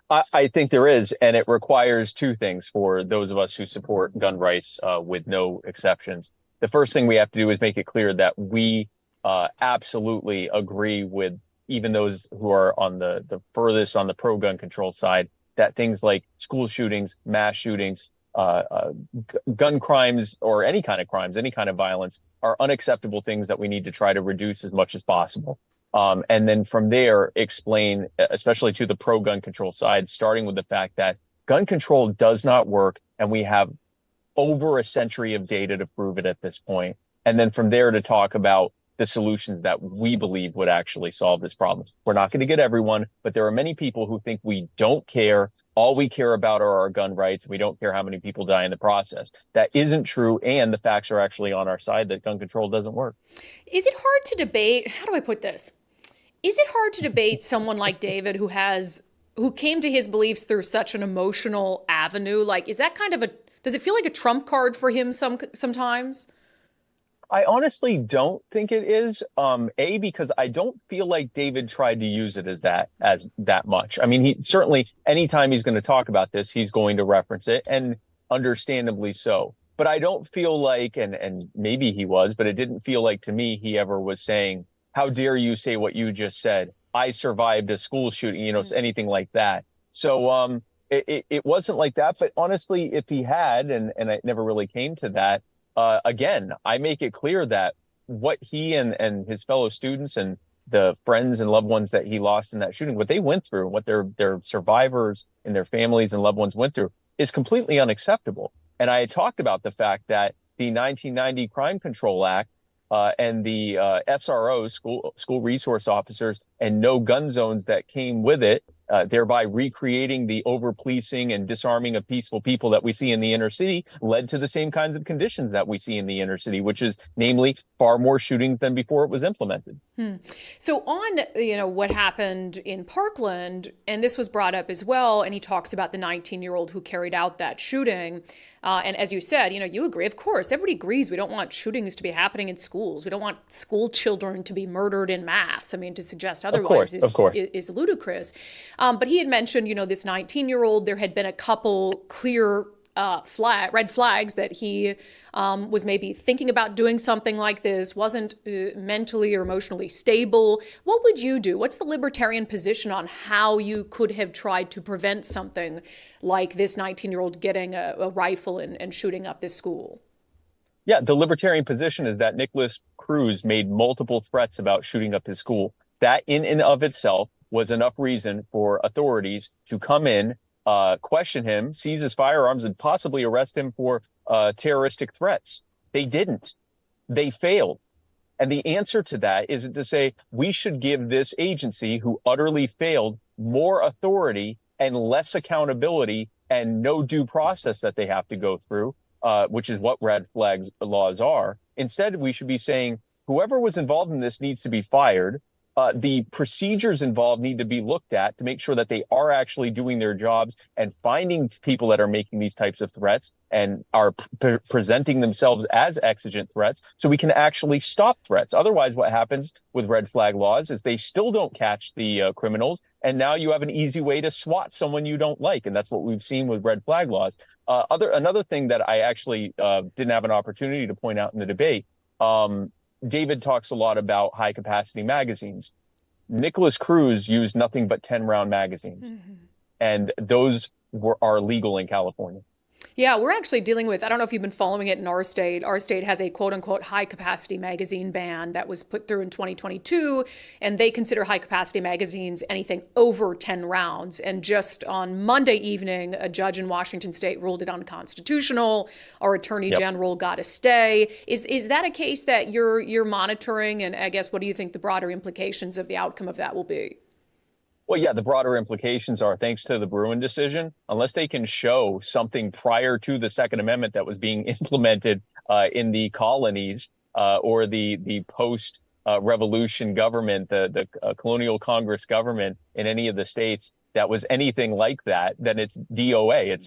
I think there is, and it requires 2 things for those of us who support gun rights with no exceptions. The first thing we have to do is make it clear that we absolutely agree with even those who are on the furthest on the pro-gun control side, that things like school shootings, mass shootings, gun crimes, or any kind of crimes, any kind of violence are unacceptable things that we need to try to reduce as much as possible. And then from there, explain, especially to the pro-gun control side, starting with the fact that gun control does not work, and we have over a century of data to prove it at this point. And then from there to talk about the solutions that we believe would actually solve this problem. We're not going to get everyone, but there are many people who think we don't care. All we care about are our gun rights. We don't care how many people die in the process. That isn't true, and the facts are actually on our side that gun control doesn't work. Is it hard to debate? How do I put this? Is it hard to debate someone like David who came to his beliefs through such an emotional avenue? Like, is that kind of does it feel like a trump card for him sometimes? I honestly don't think it is, because I don't feel like David tried to use it as that much. I mean, he certainly, anytime he's going to talk about this, he's going to reference it, and understandably so. But I don't feel like, and maybe he was, but it didn't feel like to me he ever was saying, how dare you say what you just said? I survived a school shooting, anything like that. So it wasn't like that. But honestly, if he had, and it never really came to that, again, I make it clear that what he and his fellow students and the friends and loved ones that he lost in that shooting, what they went through, what their survivors and their families and loved ones went through, is completely unacceptable. And I talked about the fact that the 1990 Crime Control Act and the SROs, school resource officers, and no gun zones that came with it, thereby recreating the over-policing and disarming of peaceful people that we see in the inner city, led to the same kinds of conditions that we see in the inner city, which is namely far more shootings than before it was implemented. So on, what happened in Parkland, and this was brought up as well, and he talks about the 19-year-old who carried out that shooting. And as you said, you agree, of course, everybody agrees we don't want shootings to be happening in schools. We don't want school children to be murdered in mass. I mean, to suggest otherwise is ludicrous. But he had mentioned, this 19-year-old, there had been a couple clear red flags that he was maybe thinking about doing something like this, wasn't mentally or emotionally stable. What would you do? What's the Libertarian position on how you could have tried to prevent something like this 19-year-old getting a rifle and shooting up this school? Yeah, the Libertarian position is that Nicholas Kruse made multiple threats about shooting up his school. That in and of itself was enough reason for authorities to come in, question him, seize his firearms, and possibly arrest him for terroristic threats. They didn't. They failed. And the answer to that is to say we should give this agency, who utterly failed, more authority and less accountability and no due process that they have to go through, which is what red flag laws are. Instead, we should be saying whoever was involved in this needs to be fired. The procedures involved need to be looked at to make sure that they are actually doing their jobs and finding people that are making these types of threats and are presenting themselves as exigent threats so we can actually stop threats. Otherwise, what happens with red flag laws is they still don't catch the criminals. And now you have an easy way to swat someone you don't like. And that's what we've seen with red flag laws. Another thing that I actually didn't have an opportunity to point out in the debate, David talks a lot about high capacity magazines. Nicholas Kruse used nothing but 10-round magazines. And those are legal in California. Yeah, we're actually dealing with, I don't know if you've been following it in our state. Our state has a quote unquote high capacity magazine ban that was put through in 2022. And they consider high capacity magazines anything over 10 rounds. And just on Monday evening, a judge in Washington state ruled it unconstitutional. Our attorney general got a stay. Is that a case that you're monitoring? And I guess, what do you think the broader implications of the outcome of that will be? Well, yeah, the broader implications are, thanks to the Bruen decision, unless they can show something prior to the Second Amendment that was being implemented in the colonies or the post-revolution government, the colonial Congress government in any of the states that was anything like that, then it's DOA.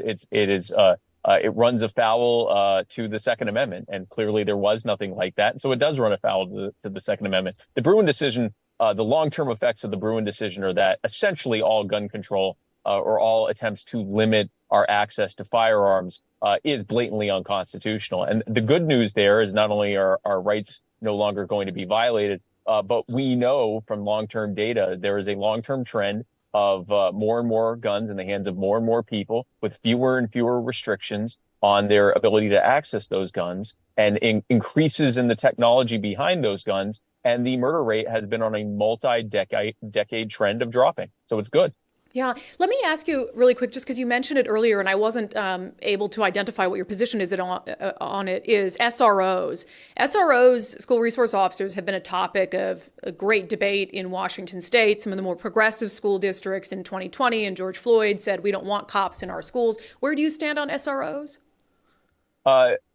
It runs afoul to the Second Amendment, and clearly there was nothing like that. And so it does run afoul to the Second Amendment. The Bruen decision. The long-term effects of the Bruen decision are that essentially all gun control or all attempts to limit our access to firearms is blatantly unconstitutional. And the good news there is not only are our rights no longer going to be violated, but we know from long-term data there is a long-term trend of more and more guns in the hands of more and more people with fewer and fewer restrictions on their ability to access those guns, and increases in the technology behind those guns. And the murder rate has been on a multi-decade trend of dropping. So it's good. Yeah. Let me ask you really quick, just because you mentioned it earlier and I wasn't able to identify what your position is on it, is SROs. SROs, school resource officers, have been a topic of a great debate in Washington state. Some of the more progressive school districts in 2020 and George Floyd said, we don't want cops in our schools. Where do you stand on SROs?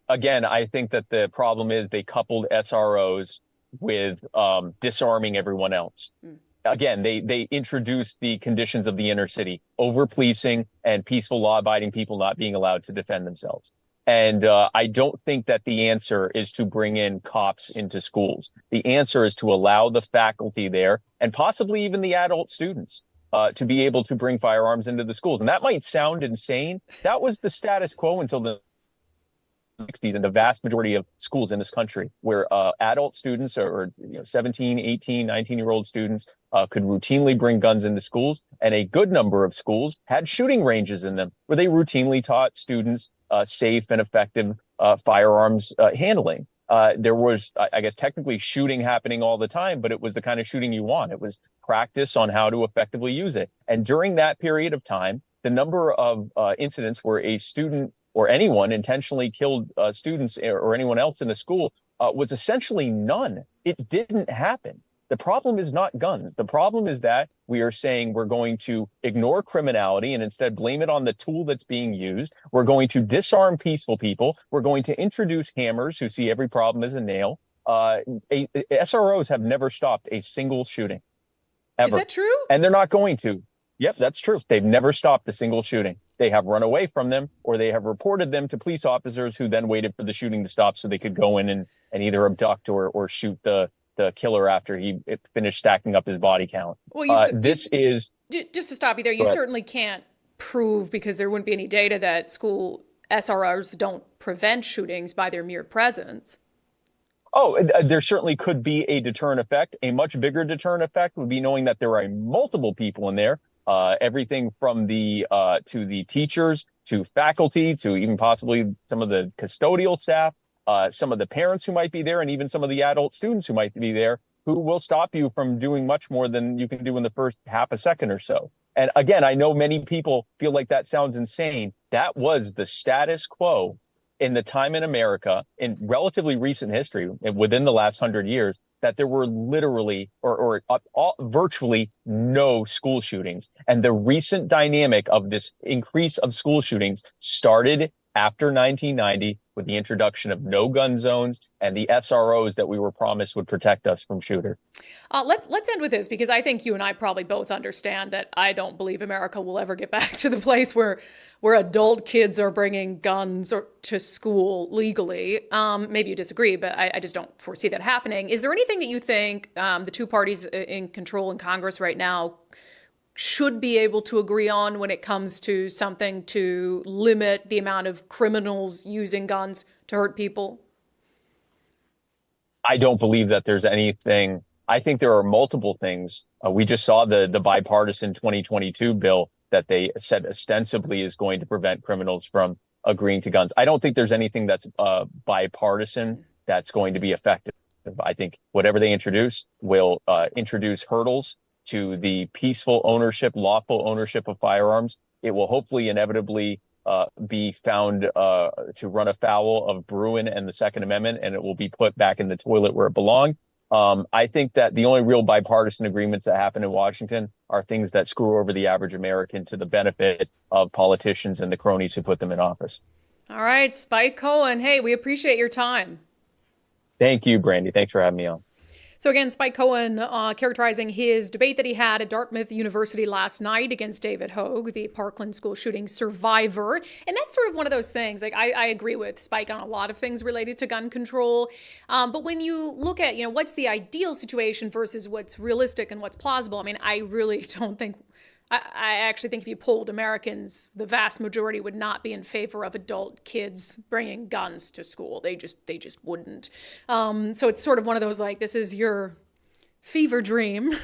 Again, I think that the problem is they coupled SROs with disarming everyone else. Again, they introduced the conditions of the inner city, over-policing and peaceful law-abiding people not being allowed to defend themselves. And I don't think that the answer is to bring in cops into schools. The answer is to allow the faculty there, and possibly even the adult students, to be able to bring firearms into the schools. And that might sound insane. That was the status quo until the 60s in the vast majority of schools in this country, where adult students or 17, 18, 19-year-old students could routinely bring guns into schools. And a good number of schools had shooting ranges in them where they routinely taught students safe and effective firearms handling. There was, I guess, technically shooting happening all the time, but it was the kind of shooting you want. It was practice on how to effectively use it. And during that period of time, the number of incidents where a student or anyone intentionally killed students or anyone else in the school was essentially none. It didn't happen. The problem is not guns. The problem is that we are saying we're going to ignore criminality and instead blame it on the tool that's being used. We're going to disarm peaceful people. We're going to introduce hammers who see every problem as a nail. SROs have never stopped a single shooting, ever. Is that true? And they're not going to. Yep, that's true. They've never stopped a single shooting. They have run away from them, or they have reported them to police officers who then waited for the shooting to stop so they could go in and either abduct or shoot the killer after he finished stacking up his body count. Well, just to stop you there, you certainly can't prove, because there wouldn't be any data, that school SROs don't prevent shootings by their mere presence. Oh, there certainly could be a deterrent effect. A much bigger deterrent effect would be knowing that there are multiple people in there, everything from to the teachers, to faculty, to even possibly some of the custodial staff, some of the parents who might be there, and even some of the adult students who might be there, who will stop you from doing much more than you can do in the first half a second or so. And again, I know many people feel like that sounds insane. That was the status quo in the time in America, in relatively recent history, within the last 100 years, that there were literally virtually no school shootings. And the recent dynamic of this increase of school shootings started after 1990 with the introduction of no gun zones and the SROs that we were promised would protect us from shooters. Let's end with this, because I think you and I probably both understand that I don't believe America will ever get back to the place where adult kids are bringing guns to school legally. Maybe you disagree, but I just don't foresee that happening. Is there anything that you think the two parties in control in Congress right now should be able to agree on when it comes to something to limit the amount of criminals using guns to hurt people? I don't believe that there's anything. I think there are multiple things. We just saw the bipartisan 2022 bill that they said ostensibly is going to prevent criminals from agreeing to guns. I don't think there's anything that's bipartisan that's going to be effective. I think whatever they introduce will introduce hurdles to the peaceful ownership, lawful ownership of firearms. It will hopefully inevitably be found to run afoul of Bruin and the Second Amendment, and it will be put back in the toilet where it belonged. I think that the only real bipartisan agreements that happen in Washington are things that screw over the average American to the benefit of politicians and the cronies who put them in office. All right, Spike Cohen. Hey, we appreciate your time. Thank you, Brandi. Thanks for having me on. So again, Spike Cohen characterizing his debate that he had at Dartmouth University last night against David Hogg, the Parkland school shooting survivor. And that's sort of one of those things. Like I agree with Spike on a lot of things related to gun control. But when you look at, what's the ideal situation versus what's realistic and what's plausible, I mean, I really don't think, I actually think if you polled Americans, the vast majority would not be in favor of adult kids bringing guns to school. They just wouldn't. So it's sort of one of those, like, this is your fever dream.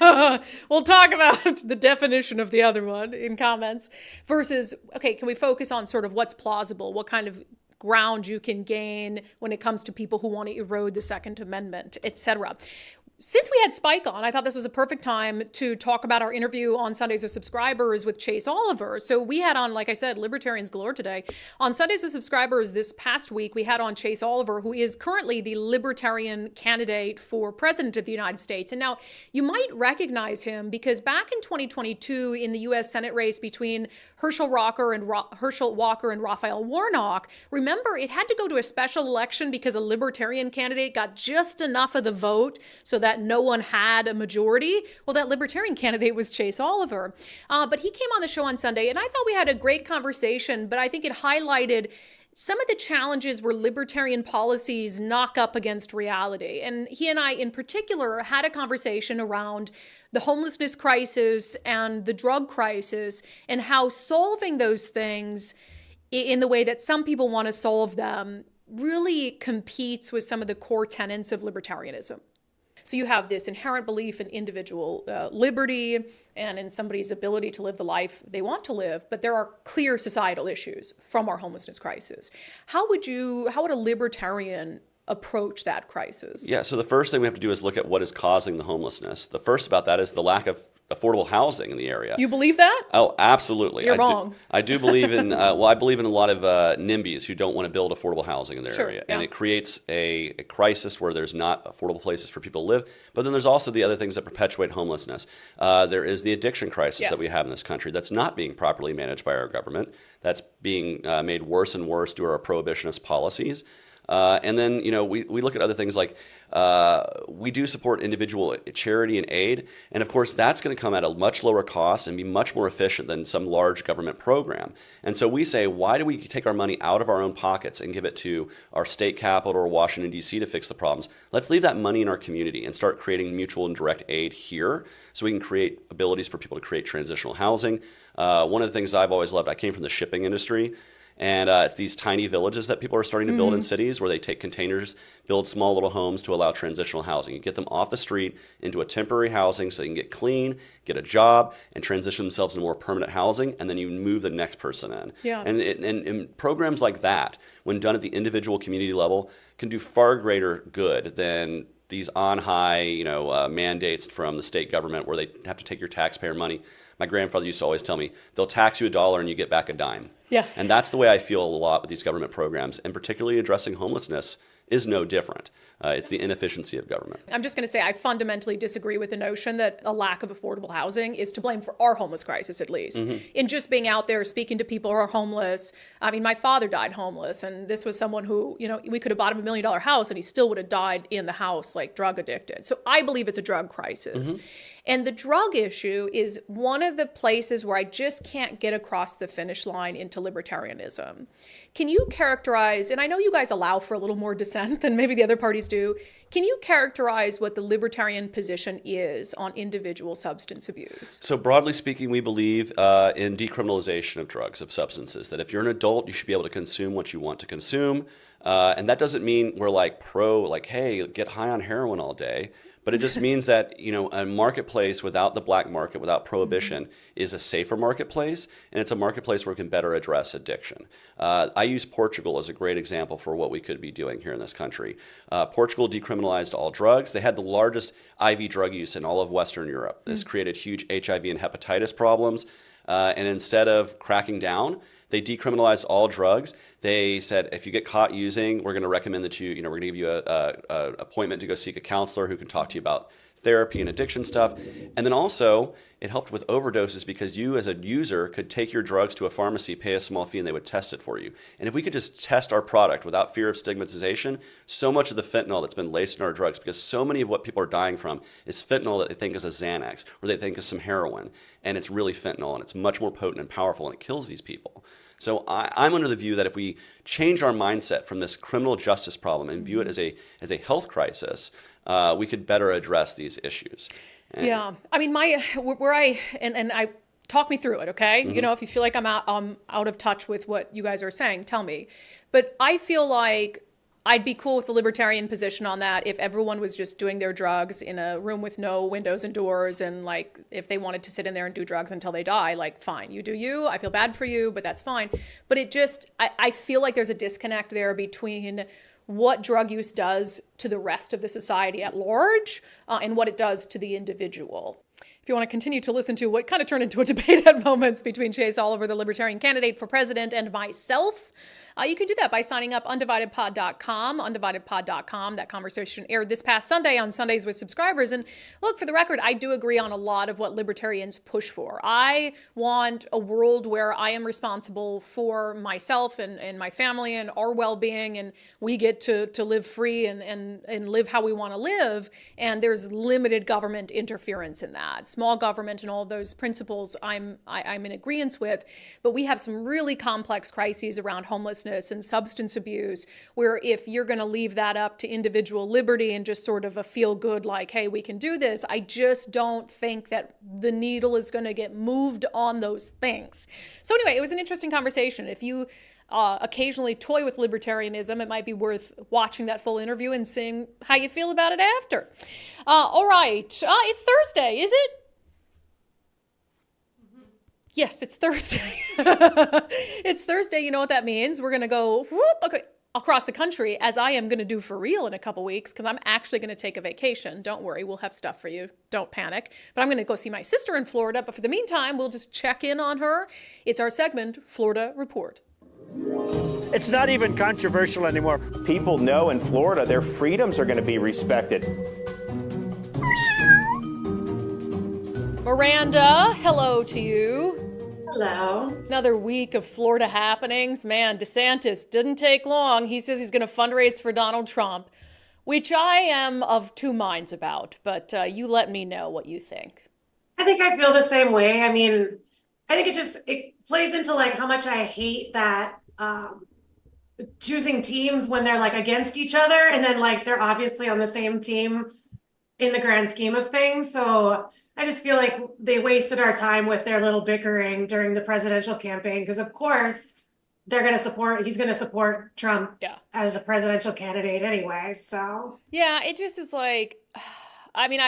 We'll talk about the definition of the other one in comments versus, okay, can we focus on sort of what's plausible, what kind of ground you can gain when it comes to people who want to erode the Second Amendment, etc. Since we had Spike on, I thought this was a perfect time to talk about our interview on Sundays with Subscribers with Chase Oliver. So we had on, like I said, Libertarians galore today. On Sundays with Subscribers this past week, we had on Chase Oliver, who is currently the Libertarian candidate for President of the United States. And now you might recognize him because back in 2022 in the U.S. Senate race between Herschel Walker and Raphael Warnock, remember, it had to go to a special election because a Libertarian candidate got just enough of the vote so that no one had a majority. Well, that Libertarian candidate was Chase Oliver. But he came on the show on Sunday, and I thought we had a great conversation, but I think it highlighted some of the challenges where libertarian policies knock up against reality. And he and I, in particular, had a conversation around the homelessness crisis and the drug crisis and how solving those things in the way that some people want to solve them really competes with some of the core tenets of libertarianism. So you have this inherent belief in individual liberty and in somebody's ability to live the life they want to live, but there are clear societal issues from our homelessness crisis. How would a libertarian approach that crisis? Yeah, so the first thing we have to do is look at what is causing the homelessness. The first about that is the lack of affordable housing in the area. You believe that? Oh, absolutely. You're wrong. I do believe in, I believe in a lot of NIMBYs who don't want to build affordable housing in their area. Yeah. And it creates a crisis where there's not affordable places for people to live. But then there's also the other things that perpetuate homelessness. There is the addiction crisis that we have in this country that's not being properly managed by our government. That's being made worse and worse due to our prohibitionist policies. And then, we look at other things like we do support individual charity and aid. And of course, that's going to come at a much lower cost and be much more efficient than some large government program. And so we say, why do we take our money out of our own pockets and give it to our state capital or Washington, D.C. to fix the problems? Let's leave that money in our community and start creating mutual and direct aid here so we can create abilities for people to create transitional housing. One of the things I've always loved, I came from the shipping industry. And it's these tiny villages that people are starting to build in cities where they take containers, build small little homes to allow transitional housing. You get them off the street into a temporary housing so they can get clean, get a job, and transition themselves into more permanent housing, and then you move the next person in. Yeah. And programs like that, when done at the individual community level, can do far greater good than these on-high, mandates from the state government where they have to take your taxpayer money. My grandfather used to always tell me, they'll tax you $1 and you get back a dime. Yeah. And that's the way I feel a lot with these government programs, and particularly addressing homelessness is no different. It's the inefficiency of government. I'm just going to say I fundamentally disagree with the notion that a lack of affordable housing is to blame for our homeless crisis, at least. In just being out there speaking to people who are homeless. I mean, my father died homeless, and this was someone who, we could have bought him $1 million house and he still would have died in the house, like drug addicted. So I believe it's a drug crisis. And the drug issue is one of the places where I just can't get across the finish line into libertarianism. Can you characterize, and I know you guys allow for a little more dissent than maybe the other parties do, can you characterize what the libertarian position is on individual substance abuse? So broadly speaking, we believe in decriminalization of drugs, of substances, that if you're an adult, you should be able to consume what you want to consume. And that doesn't mean we're hey, get high on heroin all day. But it just means that, a marketplace without the black market, without prohibition, is a safer marketplace, and it's a marketplace where we can better address addiction. I use Portugal as a great example for what we could be doing here in this country. Portugal decriminalized all drugs. They had the largest IV drug use in all of Western Europe. This created huge HIV and hepatitis problems. And instead of cracking down, they decriminalized all drugs. They said, if you get caught using, we're going to recommend that we're going to give you an appointment to go seek a counselor who can talk to you about therapy and addiction stuff. And then also, it helped with overdoses because you as a user could take your drugs to a pharmacy, pay a small fee, and they would test it for you. And if we could just test our product without fear of stigmatization, so much of the fentanyl that's been laced in our drugs, because so many of what people are dying from is fentanyl that they think is a Xanax, or they think is some heroin, and it's really fentanyl, and it's much more potent and powerful, and it kills these people. So I'm under the view that if we change our mindset from this criminal justice problem and view it as a health crisis, we could better address these issues. Yeah, I mean, I talk me through it, okay? If you feel like I'm out of touch with what you guys are saying, tell me. But I feel like I'd be cool with the libertarian position on that if everyone was just doing their drugs in a room with no windows and doors, and if they wanted to sit in there and do drugs until they die, fine, you do you. I feel bad for you, but that's fine. But I feel like there's a disconnect there between what drug use does to the rest of the society at large and what it does to the individual. If you want to continue to listen to what kind of turned into a debate at moments between Chase Oliver, the Libertarian candidate for president, and myself, you can do that by signing up undividedpod.com, undividedpod.com. That conversation aired this past Sunday on Sundays with subscribers. And look, for the record, I do agree on a lot of what libertarians push for. I want a world where I am responsible for myself and my family and our well-being, and we get to live free and live how we want to live. And there's limited government interference in that. Small government and all of those principles I'm in agreement with. But we have some really complex crises around homelessness and substance abuse, where if you're going to leave that up to individual liberty and just sort of a feel good, hey, we can do this, I just don't think that the needle is going to get moved on those things. So anyway, it was an interesting conversation. If you occasionally toy with libertarianism, it might be worth watching that full interview and seeing how you feel about it after. All right. It's Thursday, is it? Yes, it's Thursday. It's Thursday. You know what that means? We're going to go, whoop, okay. across the country, as I am going to do for real in a couple weeks, because I'm actually going to take a vacation. Don't worry, we'll have stuff for you. Don't panic. But I'm going to go see my sister in Florida. But for the meantime, we'll just check in on her. It's our segment, Florida Report. It's not even controversial anymore. People know in Florida their freedoms are going to be respected. Miranda, hello to you. Hello. Another week of Florida happenings. Man, DeSantis didn't take long. He says he's going to fundraise for Donald Trump, which I am of two minds about. But you let me know what you think. I think I feel the same way. I mean, I think it plays into like how much I hate that choosing teams when they're like against each other and then like they're obviously on the same team in the grand scheme of things. So I just feel like they wasted our time with their little bickering during the presidential campaign because of course he's going to support Trump as a presidential candidate anyway. So yeah, it just is like, I mean,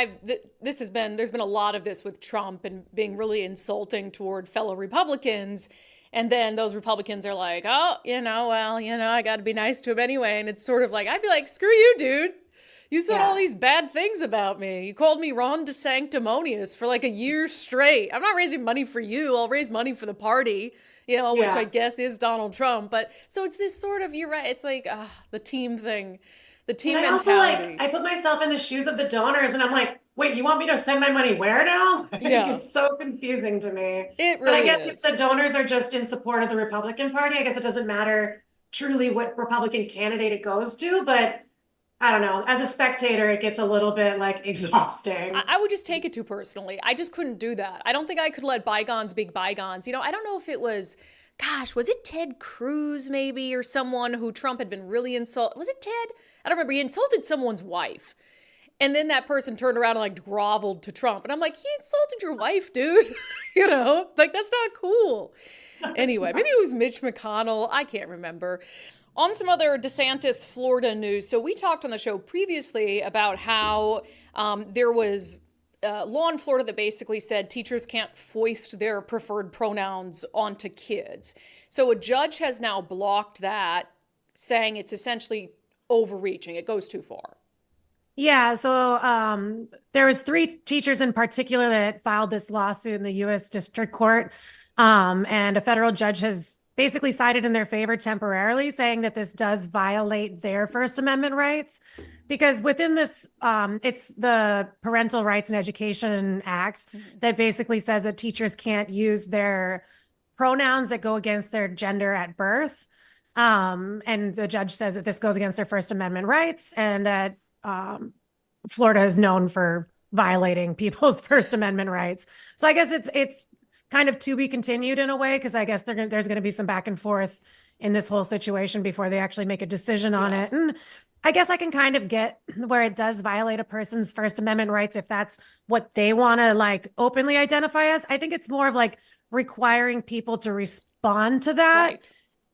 there's been a lot of this with Trump and being really insulting toward fellow Republicans. And then those Republicans are like, oh, I got to be nice to him anyway. And it's sort of like, I'd be like, screw you, dude. You said all these bad things about me. You called me Ron DeSanctimonious for like a year straight. I'm not raising money for you. I'll raise money for the party, which I guess is Donald Trump. But so it's this sort of, you're right. It's like the team thing, the team mentality. Also, I put myself in the shoes of the donors and I'm like, wait, you want me to send my money where now? It's so confusing to me. It really But I guess is. if the donors are just in support of the Republican Party, I guess it doesn't matter truly what Republican candidate it goes to. But I don't know. As a spectator, it gets a little bit like exhausting. I would just take it too personally. I just couldn't do that. I don't think I could let bygones be bygones. I don't know if it was, was it Ted Cruz maybe or someone who Trump had been really insulted? Was it Ted? I don't remember. He insulted someone's wife. And then that person turned around and like groveled to Trump. And I'm like, he insulted your wife, dude. Like that's not cool. Anyway, maybe it was Mitch McConnell. I can't remember. On some other DeSantis Florida news, so we talked on the show previously about how there was law in Florida that basically said teachers can't foist their preferred pronouns onto kids. So a judge has now blocked that, saying it's essentially overreaching. It goes too far. Yeah, so there was 3 teachers in particular that filed this lawsuit in the U.S. District Court, and a federal judge has basically sided in their favor temporarily, saying that this does violate their First Amendment rights. Because within this, it's the Parental Rights and Education Act that basically says that teachers can't use their pronouns that go against their gender at birth. And the judge says that this goes against their First Amendment rights and that Florida is known for violating people's First Amendment rights. So I guess it's kind of to be continued in a way, because I guess there's going to be some back and forth in this whole situation before they actually make a decision on it. And I guess I can kind of get where it does violate a person's First Amendment rights if that's what they want to like openly identify as. I think it's more of like requiring people to respond to that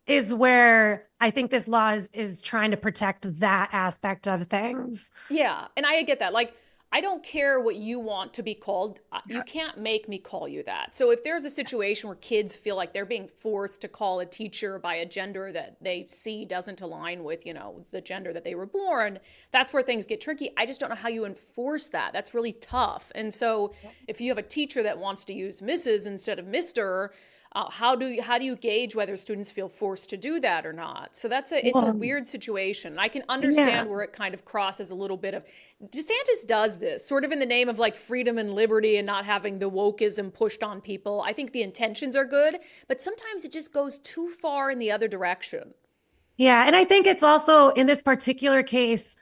is where I think this law is trying to protect that aspect of things. Yeah, and I get that. Like, I don't care what you want to be called. You can't make me call you that. So if there's a situation where kids feel like they're being forced to call a teacher by a gender that they see doesn't align with, the gender that they were born, that's where things get tricky. I just don't know how you enforce that. That's really tough. And so if you have a teacher that wants to use Mrs. instead of Mr., how do you gauge whether students feel forced to do that or not? So it's a weird situation. I can understand where it kind of crosses a little bit of, DeSantis does this sort of in the name of like freedom and liberty and not having the wokeism pushed on people. I think the intentions are good, but sometimes it just goes too far in the other direction. Yeah, and I think it's also in this particular case,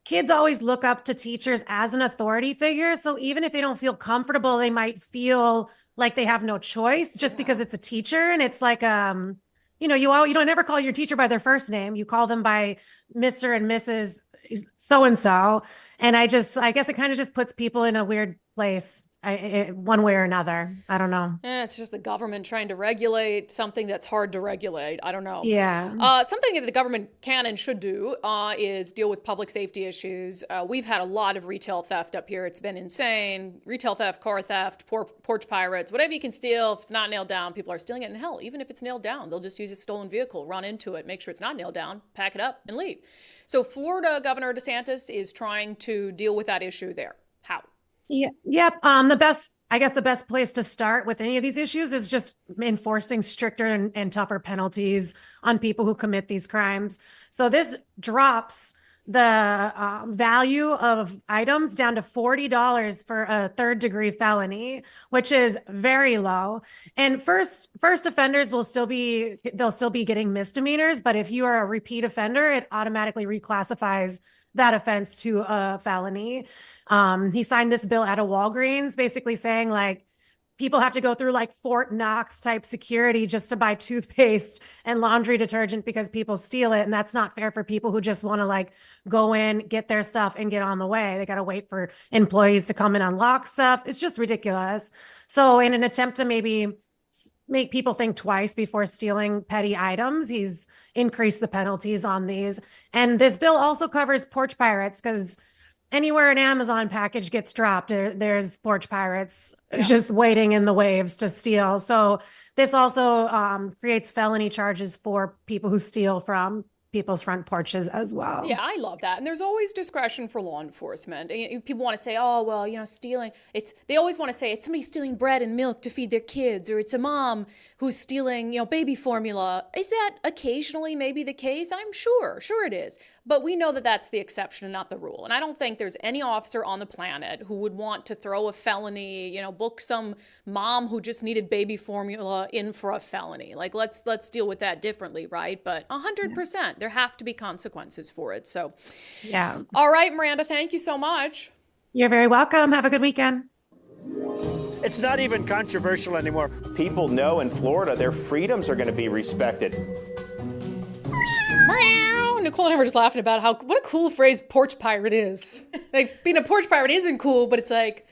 kids always look up to teachers as an authority figure. So even if they don't feel comfortable, they might feel like they have no choice just because it's a teacher. And it's like, you don't never call your teacher by their first name. You call them by Mr. and Mrs. So-and-so. And I guess it kind of just puts people in a weird place one way or another. I don't know. It's just the government trying to regulate something that's hard to regulate. I don't know. Yeah. Something that the government can and should do is deal with public safety issues. We've had a lot of retail theft up here. It's been insane. Retail theft, car theft, porch pirates, whatever you can steal. If it's not nailed down, people are stealing it. And hell, even if it's nailed down, they'll just use a stolen vehicle, run into it, make sure it's not nailed down, pack it up, and leave. So Florida Governor DeSantis is trying to deal with that issue there. How? Yeah. Yep. The best place to start with any of these issues is just enforcing stricter and tougher penalties on people who commit these crimes. So this drops the value of items down to $40 for a third-degree felony, which is very low. And first offenders they'll still be getting misdemeanors, but if you are a repeat offender, it automatically reclassifies that offense to a felony. He signed this bill out of Walgreens, basically saying like people have to go through like Fort Knox type security just to buy toothpaste and laundry detergent because people steal it. And that's not fair for people who just want to like go in, get their stuff and get on the way. They got to wait for employees to come and unlock stuff. It's just ridiculous. So in an attempt to maybe make people think twice before stealing petty items, he's increased the penalties on these. And this bill also covers porch pirates because anywhere an Amazon package gets dropped, there's porch pirates just waiting in the waves to steal. So this also creates felony charges for people who steal from people's front porches as well. Yeah, I love that. And there's always discretion for law enforcement. And people want to say, oh, well, stealing, they always want to say it's somebody stealing bread and milk to feed their kids, or it's a mom who's stealing, baby formula. Is that occasionally maybe the case? I'm sure it is. But we know that that's the exception and not the rule. And I don't think there's any officer on the planet who would want to throw a felony, book some mom who just needed baby formula in for a felony. Like, let's deal with that differently, right? But 100%, there have to be consequences for it. So, yeah. All right, Miranda, thank you so much. You're very welcome. Have a good weekend. It's not even controversial anymore. People know in Florida their freedoms are going to be respected. Nicole and I were just laughing about what a cool phrase porch pirate is. Like, being a porch pirate isn't cool, but it's like,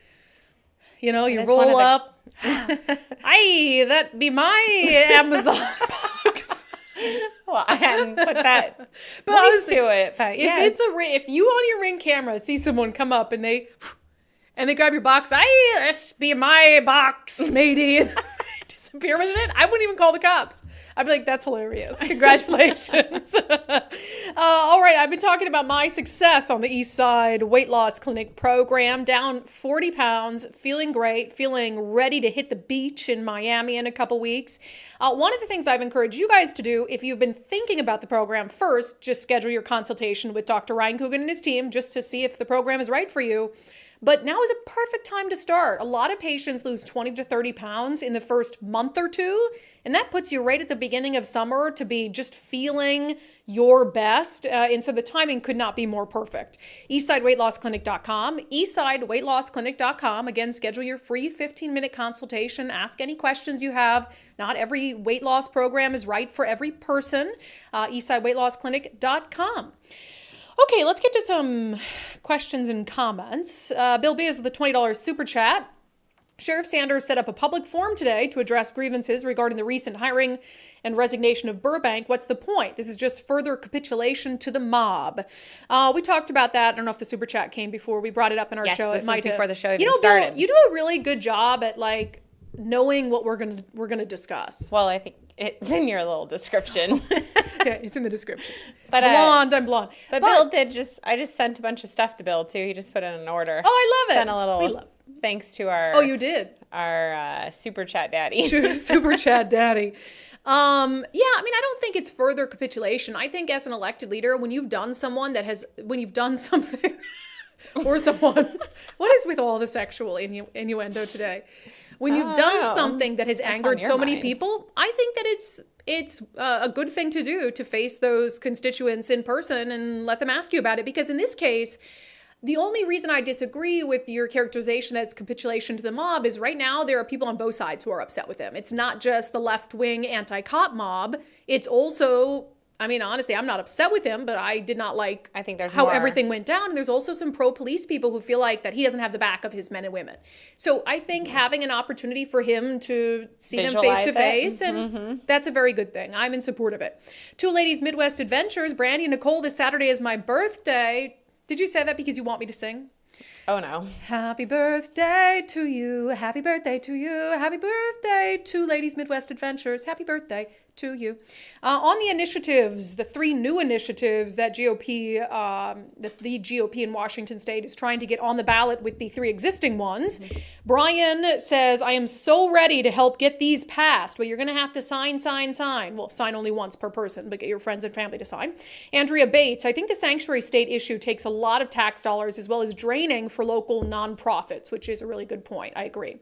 you roll up. That be my Amazon box. Well, I hadn't put that close to it, but if you on your Ring camera see someone come up and they grab your box, this be my box, matey, and disappear with it, I wouldn't even call the cops. I'd be like, that's hilarious. Congratulations. All right. I've been talking about my success on the East Side Weight Loss Clinic program. Down 40 pounds, feeling great, feeling ready to hit the beach in Miami in a couple weeks. One of the things I've encouraged you guys to do, if you've been thinking about the program, first, just schedule your consultation with Dr. Ryan Coogan and his team just to see if the program is right for you. But now is a perfect time to start. A lot of patients lose 20 to 30 pounds in the first month or two, and that puts you right at the beginning of summer to be just feeling your best. And so the timing could not be more perfect. EastSideWeightLossClinic.com, EastSideWeightLossClinic.com. Again, schedule your free 15-minute consultation. Ask any questions you have. Not every weight loss program is right for every person. EastSideWeightLossClinic.com. Okay, let's get to some questions and comments. Bill B is with a $20 super chat. Sheriff Sanders set up a public forum today to address grievances regarding the recent hiring and resignation of Burbank. What's the point? This is just further capitulation to the mob. We talked about that. I don't know if the super chat came before we brought it up in our show. This was before the show even started. started. You do a really good job at knowing what we're gonna discuss. Well, I think it's in your little description. Yeah, it's in the description. But I'm blonde. But Bill I just sent a bunch of stuff to Bill too. He just put in an order. Oh, I love it. Sent a little thanks to our. Oh, you did. Our super chat daddy. Super chat daddy. I don't think it's further capitulation. I think as an elected leader, when you've done something or someone, what is with all the sexual innuendo today? When you've done something that has angered so many people, I think that it's a good thing to do to face those constituents in person and let them ask you about it. Because in this case, the only reason I disagree with your characterization that it's capitulation to the mob is right now there are people on both sides who are upset with him. It's not just the left-wing anti-cop mob. It's also I mean, honestly, I'm not upset with him, but I did not like I think there's how more. everything went down. And there's also some pro-police people who feel like that he doesn't have the back of his men and women. So I think having an opportunity for him to see them face to face, and that's a very good thing. I'm in support of it. Two Ladies Midwest Adventures, Brandi and Nicole, this Saturday is my birthday. Did you say that because you want me to sing? Oh, no. Happy birthday to you. Happy birthday to you. Happy birthday to Ladies Midwest Adventures. Happy birthday to you. On the initiatives, the 3 new initiatives that GOP, the GOP in Washington State is trying to get on the ballot with the 3 existing ones. Brian says, I am so ready to help get these passed. Well, you're going to have to sign. Well, sign only once per person, but get your friends and family to sign. Andrea Bates, I think the sanctuary state issue takes a lot of tax dollars as well as draining for local nonprofits, which is a really good point. I agree.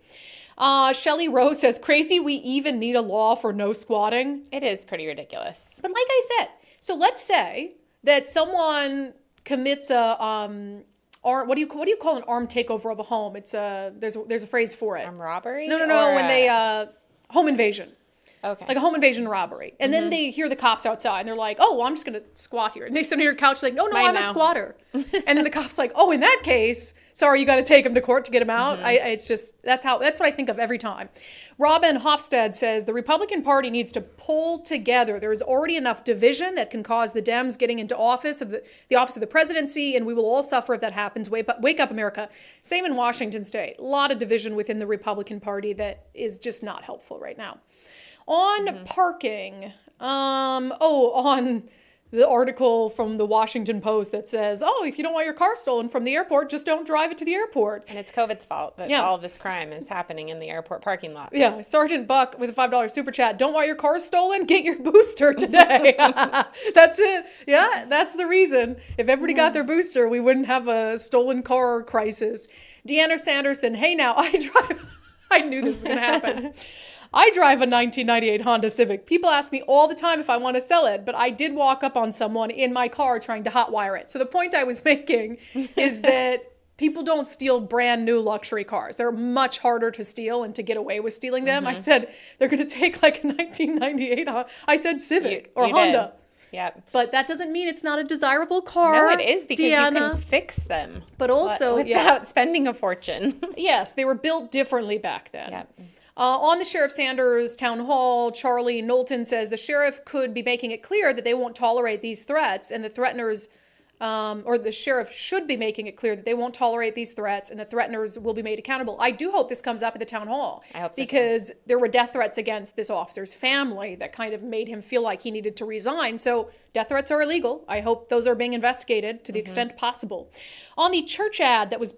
Shelley Rose says, crazy we even need a law for no squatting. It is pretty ridiculous. But like I said, so let's say that someone commits a what do you call an armed takeover of a home? It's there's a phrase for it. Robbery? No. When they home invasion. Okay. Like a home invasion robbery. And then they hear the cops outside and they're like, oh, well, I'm just going to squat here. And they sit on your couch like, no, I'm a squatter. And then the cop's like, oh, in that case, sorry, you got to take him to court to get him out. It's just, that's what I think of every time. Robin Hofstad says, the Republican Party needs to pull together. There is already enough division that can cause the Dems getting into office of the office of the presidency, and we will all suffer if that happens. Wake up, America. Same in Washington State. A lot of division within the Republican Party that is just not helpful right now. On parking, on the article from the Washington Post that says, oh, if you don't want your car stolen from the airport, just don't drive it to the airport. And it's COVID's fault that all of this crime is happening in the airport parking lots. Yeah, Sergeant Buck with a $5 super chat. Don't want your car stolen? Get your booster today. That's it. Yeah, that's the reason. If everybody got their booster, we wouldn't have a stolen car crisis. Deanna Sanderson, hey now, I knew this was going to happen. I drive a 1998 Honda Civic. People ask me all the time if I want to sell it, but I did walk up on someone in my car trying to hotwire it. So the point I was making is that people don't steal brand new luxury cars. They're much harder to steal and to get away with stealing them. I said they're going to take like a 1998, I said Civic or Honda. Yeah. But that doesn't mean it's not a desirable car. No, it is, because Deanna. You can fix them. But also, without spending a fortune. Yes, they were built differently back then. Yeah. On the Sheriff Sanders town hall, Charlie Knowlton says the sheriff could be making it clear that they won't tolerate these threats, and the threateners, or the sheriff should be making it clear that they won't tolerate these threats, and the threateners will be made accountable. I do hope this comes up at the town hall. I hope so, because there were death threats against this officer's family that kind of made him feel like he needed to resign. So death threats are illegal. I hope those are being investigated to the extent possible. On the church ad that was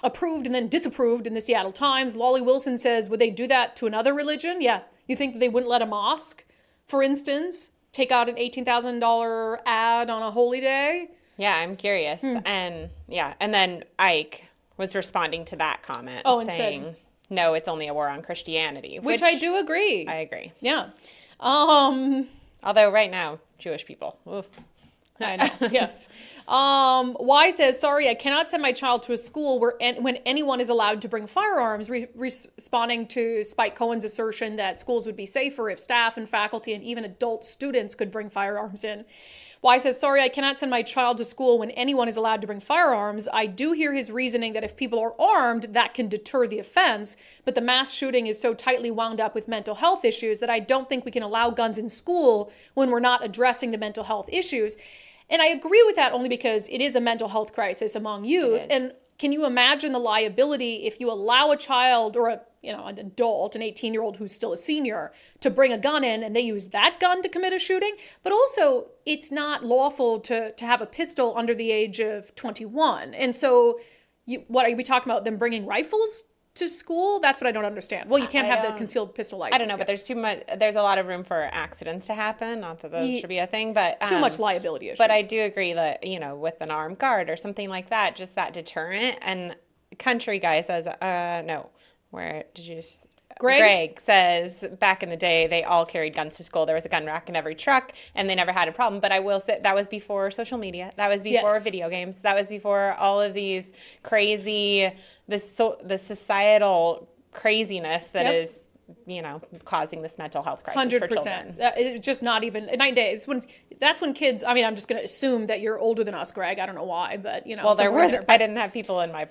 approved and then disapproved in the Seattle Times, Lolly Wilson says, would they do that to another religion? Yeah. You think that they wouldn't let a mosque, for instance, take out an $18,000 ad on a holy day? Yeah, I'm curious. And then Ike was responding to that comment saying, no, it's only a war on Christianity. Which I do agree. I agree. Yeah. Although right now, Jewish people. Oof. I know, yes. Y says, sorry, I cannot send my child to a school when anyone is allowed to bring firearms, responding to Spike Cohen's assertion that schools would be safer if staff and faculty and even adult students could bring firearms in. Y says, sorry, I cannot send my child to school when anyone is allowed to bring firearms. I do hear his reasoning that if people are armed, that can deter the offense, but the mass shooting is so tightly wound up with mental health issues that I don't think we can allow guns in school when we're not addressing the mental health issues. And I agree with that only because it is a mental health crisis among youth. And can you imagine the liability if you allow a child or an adult, an 18-year-old who's still a senior, to bring a gun in and they use that gun to commit a shooting? But also, it's not lawful to have a pistol under the age of 21. And so what are we talking about? Them bringing rifles to school? That's what I don't understand. Well, you can't have the concealed pistol license. I don't know, but there's a lot of room for accidents to happen. Not that those should be a thing, but too much liability issues. But I do agree that, with an armed guard or something like that, just that deterrent. And Country Guy says, no. Where did you just... Greg says back in the day, they all carried guns to school. There was a gun rack in every truck, and they never had a problem. But I will say that was before social media. That was before video games. That was before all of these crazy, the societal craziness that is causing this mental health crisis for children. 100%. It's just not even 9 days. That's when kids, I mean, I'm just going to assume that you're older than us, Greg. I don't know why, but Well, I didn't have people in my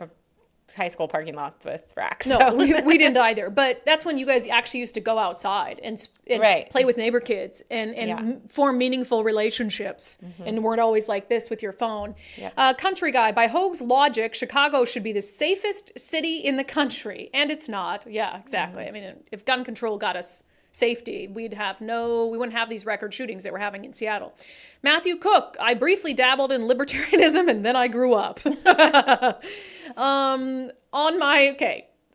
high school parking lots with racks. No, so. we didn't either. But that's when you guys actually used to go outside and play with neighbor kids and form meaningful relationships and weren't always like this with your phone. Country guy, by Hogg's logic, Chicago should be the safest city in the country. And it's not. Yeah, exactly. I mean, if gun control got us safety, we wouldn't have these record shootings that we're having in Seattle. Matthew Cook, I briefly dabbled in libertarianism and then I grew up.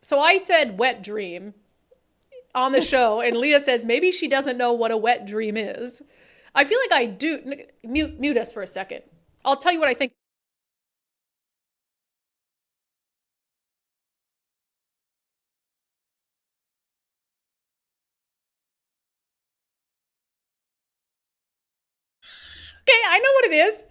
So I said wet dream on the show and Leah says maybe she doesn't know what a wet dream is. I feel like I do. Mute us for a second. I'll tell you what I think. Okay, I know what it is.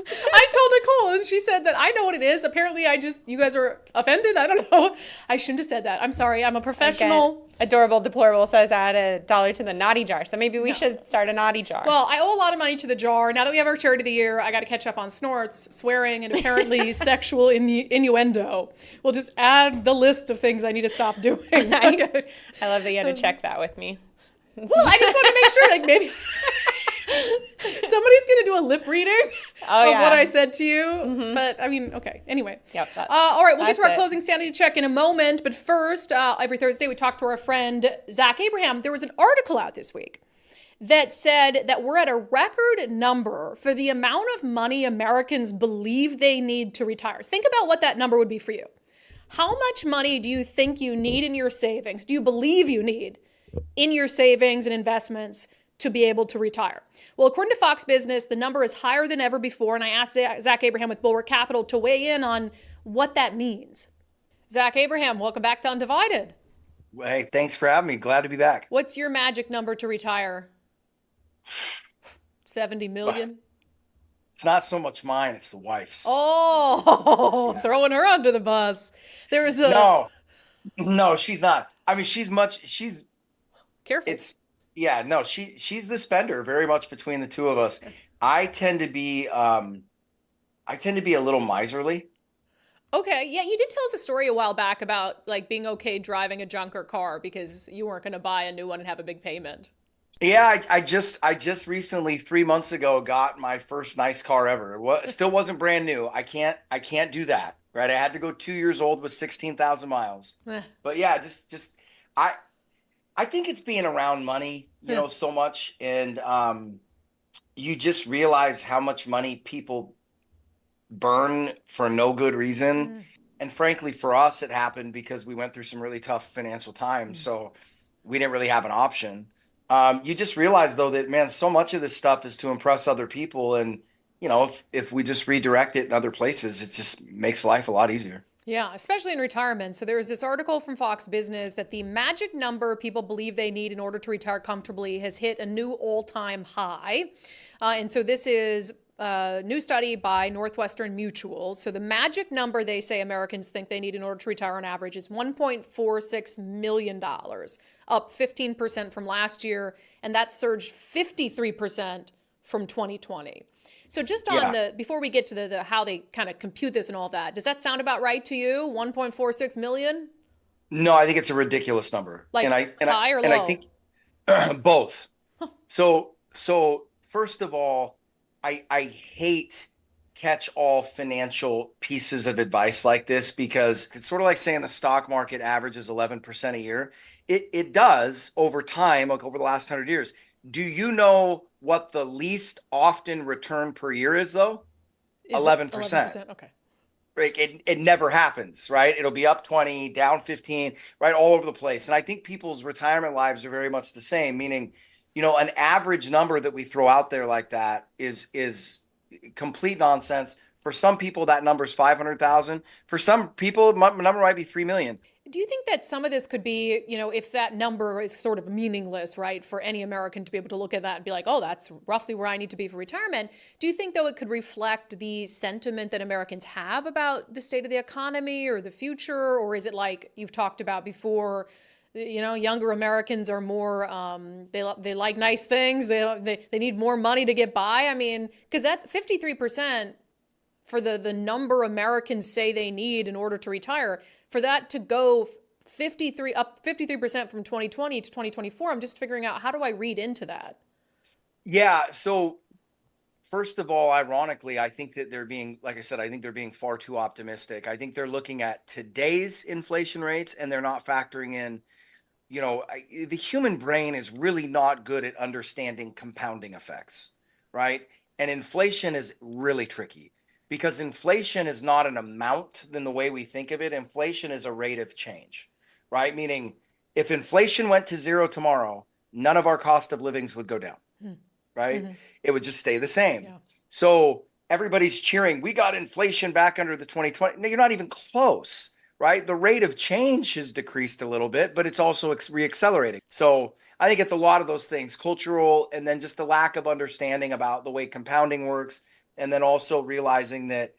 I told Nicole and she said that I know what it is. Apparently you guys are offended. I don't know. I shouldn't have said that. I'm sorry. I'm a professional. Again, Adorable Deplorable says add $1 to the naughty jar. So maybe we should start a naughty jar. Well, I owe a lot of money to the jar. Now that we have our charity of the year, I got to catch up on snorts, swearing, and apparently sexual innuendo. We'll just add the list of things I need to stop doing. Okay. I love that you had to check that with me. Well, I just want to make sure, like maybe somebody's going to do a lip reading of what I said to you. But I mean, okay. Anyway. Yep. All right. We'll get to our closing sanity check in a moment. But first, every Thursday we talk to our friend Zach Abraham. There was an article out this week that said that we're at a record number for the amount of money Americans believe they need to retire. Think about what that number would be for you. How much money do you think you need in your savings? Do you believe you need in your savings and investments to be able to retire? Well, according to Fox Business, the number is higher than ever before. And I asked Zach Abraham with Bulwark Capital to weigh in on what that means. Zach Abraham, welcome back to Undivided. Hey, thanks for having me. Glad to be back. What's your magic number to retire? 70 million? It's not so much mine, it's the wife's. Oh, throwing her under the bus. There was a... No, she's not. I mean, she's careful. She's the spender very much between the two of us. I tend to be a little miserly. Okay. Yeah, you did tell us a story a while back about like being okay driving a junker car because you weren't going to buy a new one and have a big payment. Yeah, I just recently 3 months ago got my first nice car ever. Still wasn't brand new. I can't do that. Right? I had to go 2 years old with 16,000 miles. But yeah, I think it's being around money, so much. And you just realize how much money people burn for no good reason. And frankly, for us, it happened because we went through some really tough financial times. So we didn't really have an option. You just realize, though, that, man, so much of this stuff is to impress other people. And, if we just redirect it in other places, it just makes life a lot easier. Yeah, especially in retirement. So there was this article from Fox Business that the magic number people believe they need in order to retire comfortably has hit a new all-time high. And so this is a new study by Northwestern Mutual. So the magic number they say Americans think they need in order to retire on average is $1.46 million, up 15% from last year. And that surged 53% from 2020. So just on before we get to the how they kind of compute this and all that, does that sound about right to you? 1.46 million? No, I think it's a ridiculous number. Like high or low? And I think both. Huh. So first of all, I hate catch-all financial pieces of advice like this because it's sort of like saying the stock market averages 11% a year. It does over time, like over the last 100 years. Do you know what the least often return per year is, though? 11%. 11%. Okay. Right. It never happens, right? It'll be up 20, down 15, right? All over the place. And I think people's retirement lives are very much the same, meaning, an average number that we throw out there like that is complete nonsense. For some people, that number is 500,000. For some people, the number might be 3 million. Do you think that some of this could be, if that number is sort of meaningless, right, for any American to be able to look at that and be like, oh, that's roughly where I need to be for retirement? Do you think, though, it could reflect the sentiment that Americans have about the state of the economy or the future? Or is it like you've talked about before, younger Americans are more, they like nice things. They need more money to get by. I mean, because that's 53% for the number Americans say they need in order to retire. For that to go 53% from 2020 to 2024, I'm just figuring out, how do I read into that? Yeah. So first of all, ironically, I think that they're being, like I said, I think they're being far too optimistic. I think they're looking at today's inflation rates and they're not factoring in, the human brain is really not good at understanding compounding effects, right? And inflation is really tricky. Because inflation is not an amount in the way we think of it. Inflation is a rate of change, right? Meaning if inflation went to zero tomorrow, none of our cost of livings would go down, right? Mm-hmm. It would just stay the same. Yeah. So everybody's cheering, we got inflation back under the 2020. No, you're not even close, right? The rate of change has decreased a little bit, but it's also reaccelerating. So I think it's a lot of those things, cultural, and then just a lack of understanding about the way compounding works. And then also realizing that,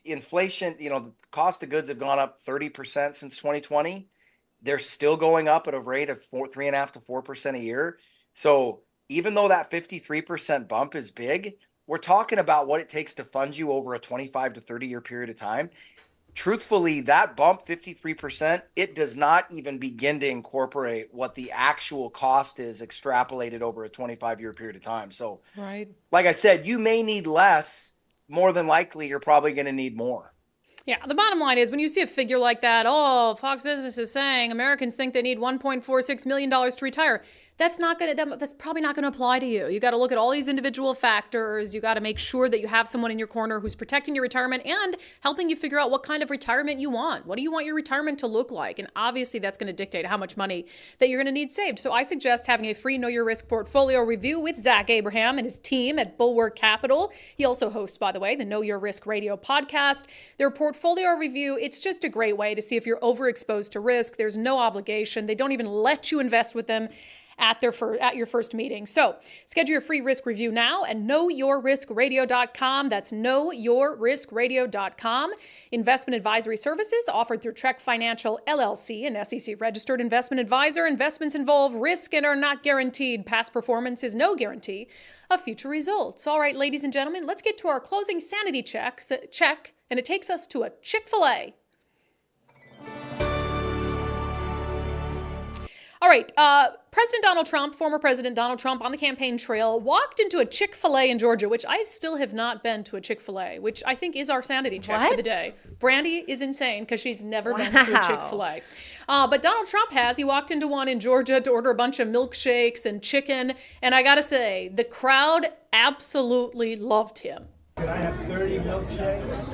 inflation, the cost of goods have gone up 30% since 2020. They're still going up at a rate of 3.5% to 4% a year. So even though that 53% bump is big, we're talking about what it takes to fund you over a 25 to 30 year period of time. Truthfully, that bump 53%, it does not even begin to incorporate what the actual cost is extrapolated over a 25-year period of time. So, right, like I said, you may need less. More than likely, you're probably going to need more. Yeah, the bottom line is when you see a figure like that, Fox Business is saying Americans think they need $1.46 million to retire. That's probably not going to apply to you. You got to look at all these individual factors. You got to make sure that you have someone in your corner who's protecting your retirement and helping you figure out what kind of retirement you want. What do you want your retirement to look like? And obviously that's going to dictate how much money that you're going to need saved. So I suggest having a free Know Your Risk portfolio review with Zach Abraham and his team at Bulwark Capital. He also hosts, by the way, the Know Your Risk radio podcast. Their portfolio review, it's just a great way to see if you're overexposed to risk. There's no obligation. They don't even let you invest with them at your first meeting. So schedule your free risk review now at knowyourriskradio.com. That's knowyourriskradio.com. Investment advisory services offered through Trek Financial LLC, an SEC registered investment advisor. Investments involve risk and are not guaranteed. Past performance is no guarantee of future results. All right, ladies and gentlemen, let's get to our closing sanity check, and it takes us to a Chick-fil-A. All right, former President Donald Trump on the campaign trail walked into a Chick-fil-A in Georgia, which I still have not been to a Chick-fil-A, which I think is our sanity check for the day. Brandi is insane because she's never been to a Chick-fil-A. But Donald Trump has. He walked into one in Georgia to order a bunch of milkshakes and chicken, and I gotta say, the crowd absolutely loved him. Can I have 30 milkshakes?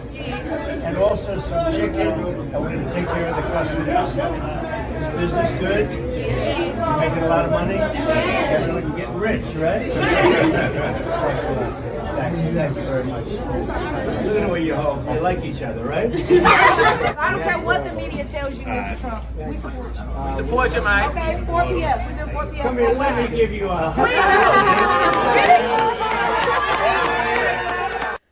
And also some chicken, and we're going to take care of the customers. Is business good? You're making a lot of money? You're getting rich, right? Thanks very much. Look at the way you hold. They like each other, right? I don't care what the media tells you, Mr. Trump. We support you. We support you, Mike. Okay, 4 p.m. We've been 4 p.m. Come here, let me give you a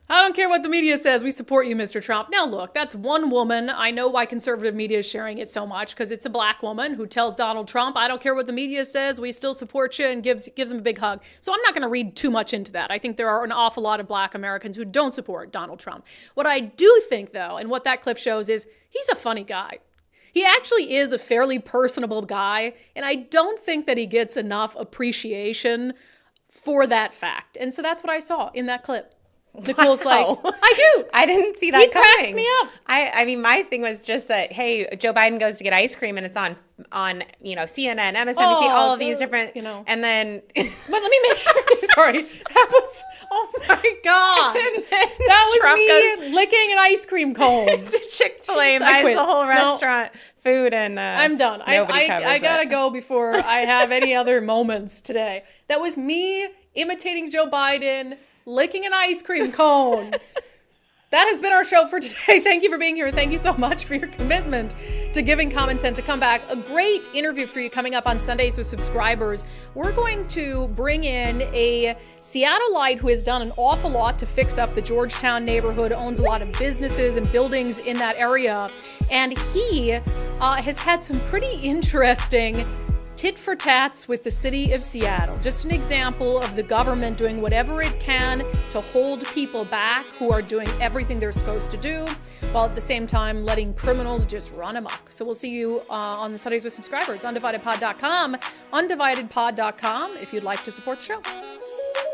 I don't care what the media says. We support you, Mr. Trump. Now, look, that's one woman. I know why conservative media is sharing it so much, because it's a black woman who tells Donald Trump, I don't care what the media says. We still support you, and gives him a big hug. So I'm not going to read too much into that. I think there are an awful lot of black Americans who don't support Donald Trump. What I do think, though, and what that clip shows is he's a funny guy. He actually is a fairly personable guy, and I don't think that he gets enough appreciation for that fact. And so that's what I saw in that clip. Nicole's like, I do. I didn't see that he coming. Cracks me up. I mean, my thing was just that, hey, Joe Biden goes to get ice cream and it's on CNN, MSNBC, all of these different, and then. But let me make sure. Sorry, that was. Oh my God, that was Trump me licking an ice cream cone. To Chick-fil-A, buys the whole restaurant food, and I'm done. I gotta go before I have any other moments today. That was me imitating Joe Biden, licking an ice cream cone. that has been our show for today. Thank you for being here. Thank you so much for your commitment to giving common sense a comeback. A great interview for you coming up on Sundays with subscribers. We're going to bring in a Seattleite who has done an awful lot to fix up the Georgetown neighborhood, owns a lot of businesses and buildings in that area. And he has had some pretty interesting tit for tats with the city of Seattle. Just an example of the government doing whatever it can to hold people back who are doing everything they're supposed to do, while at the same time letting criminals just run amok. So we'll see you on the Sundays with subscribers, undividedpod.com, undividedpod.com if you'd like to support the show.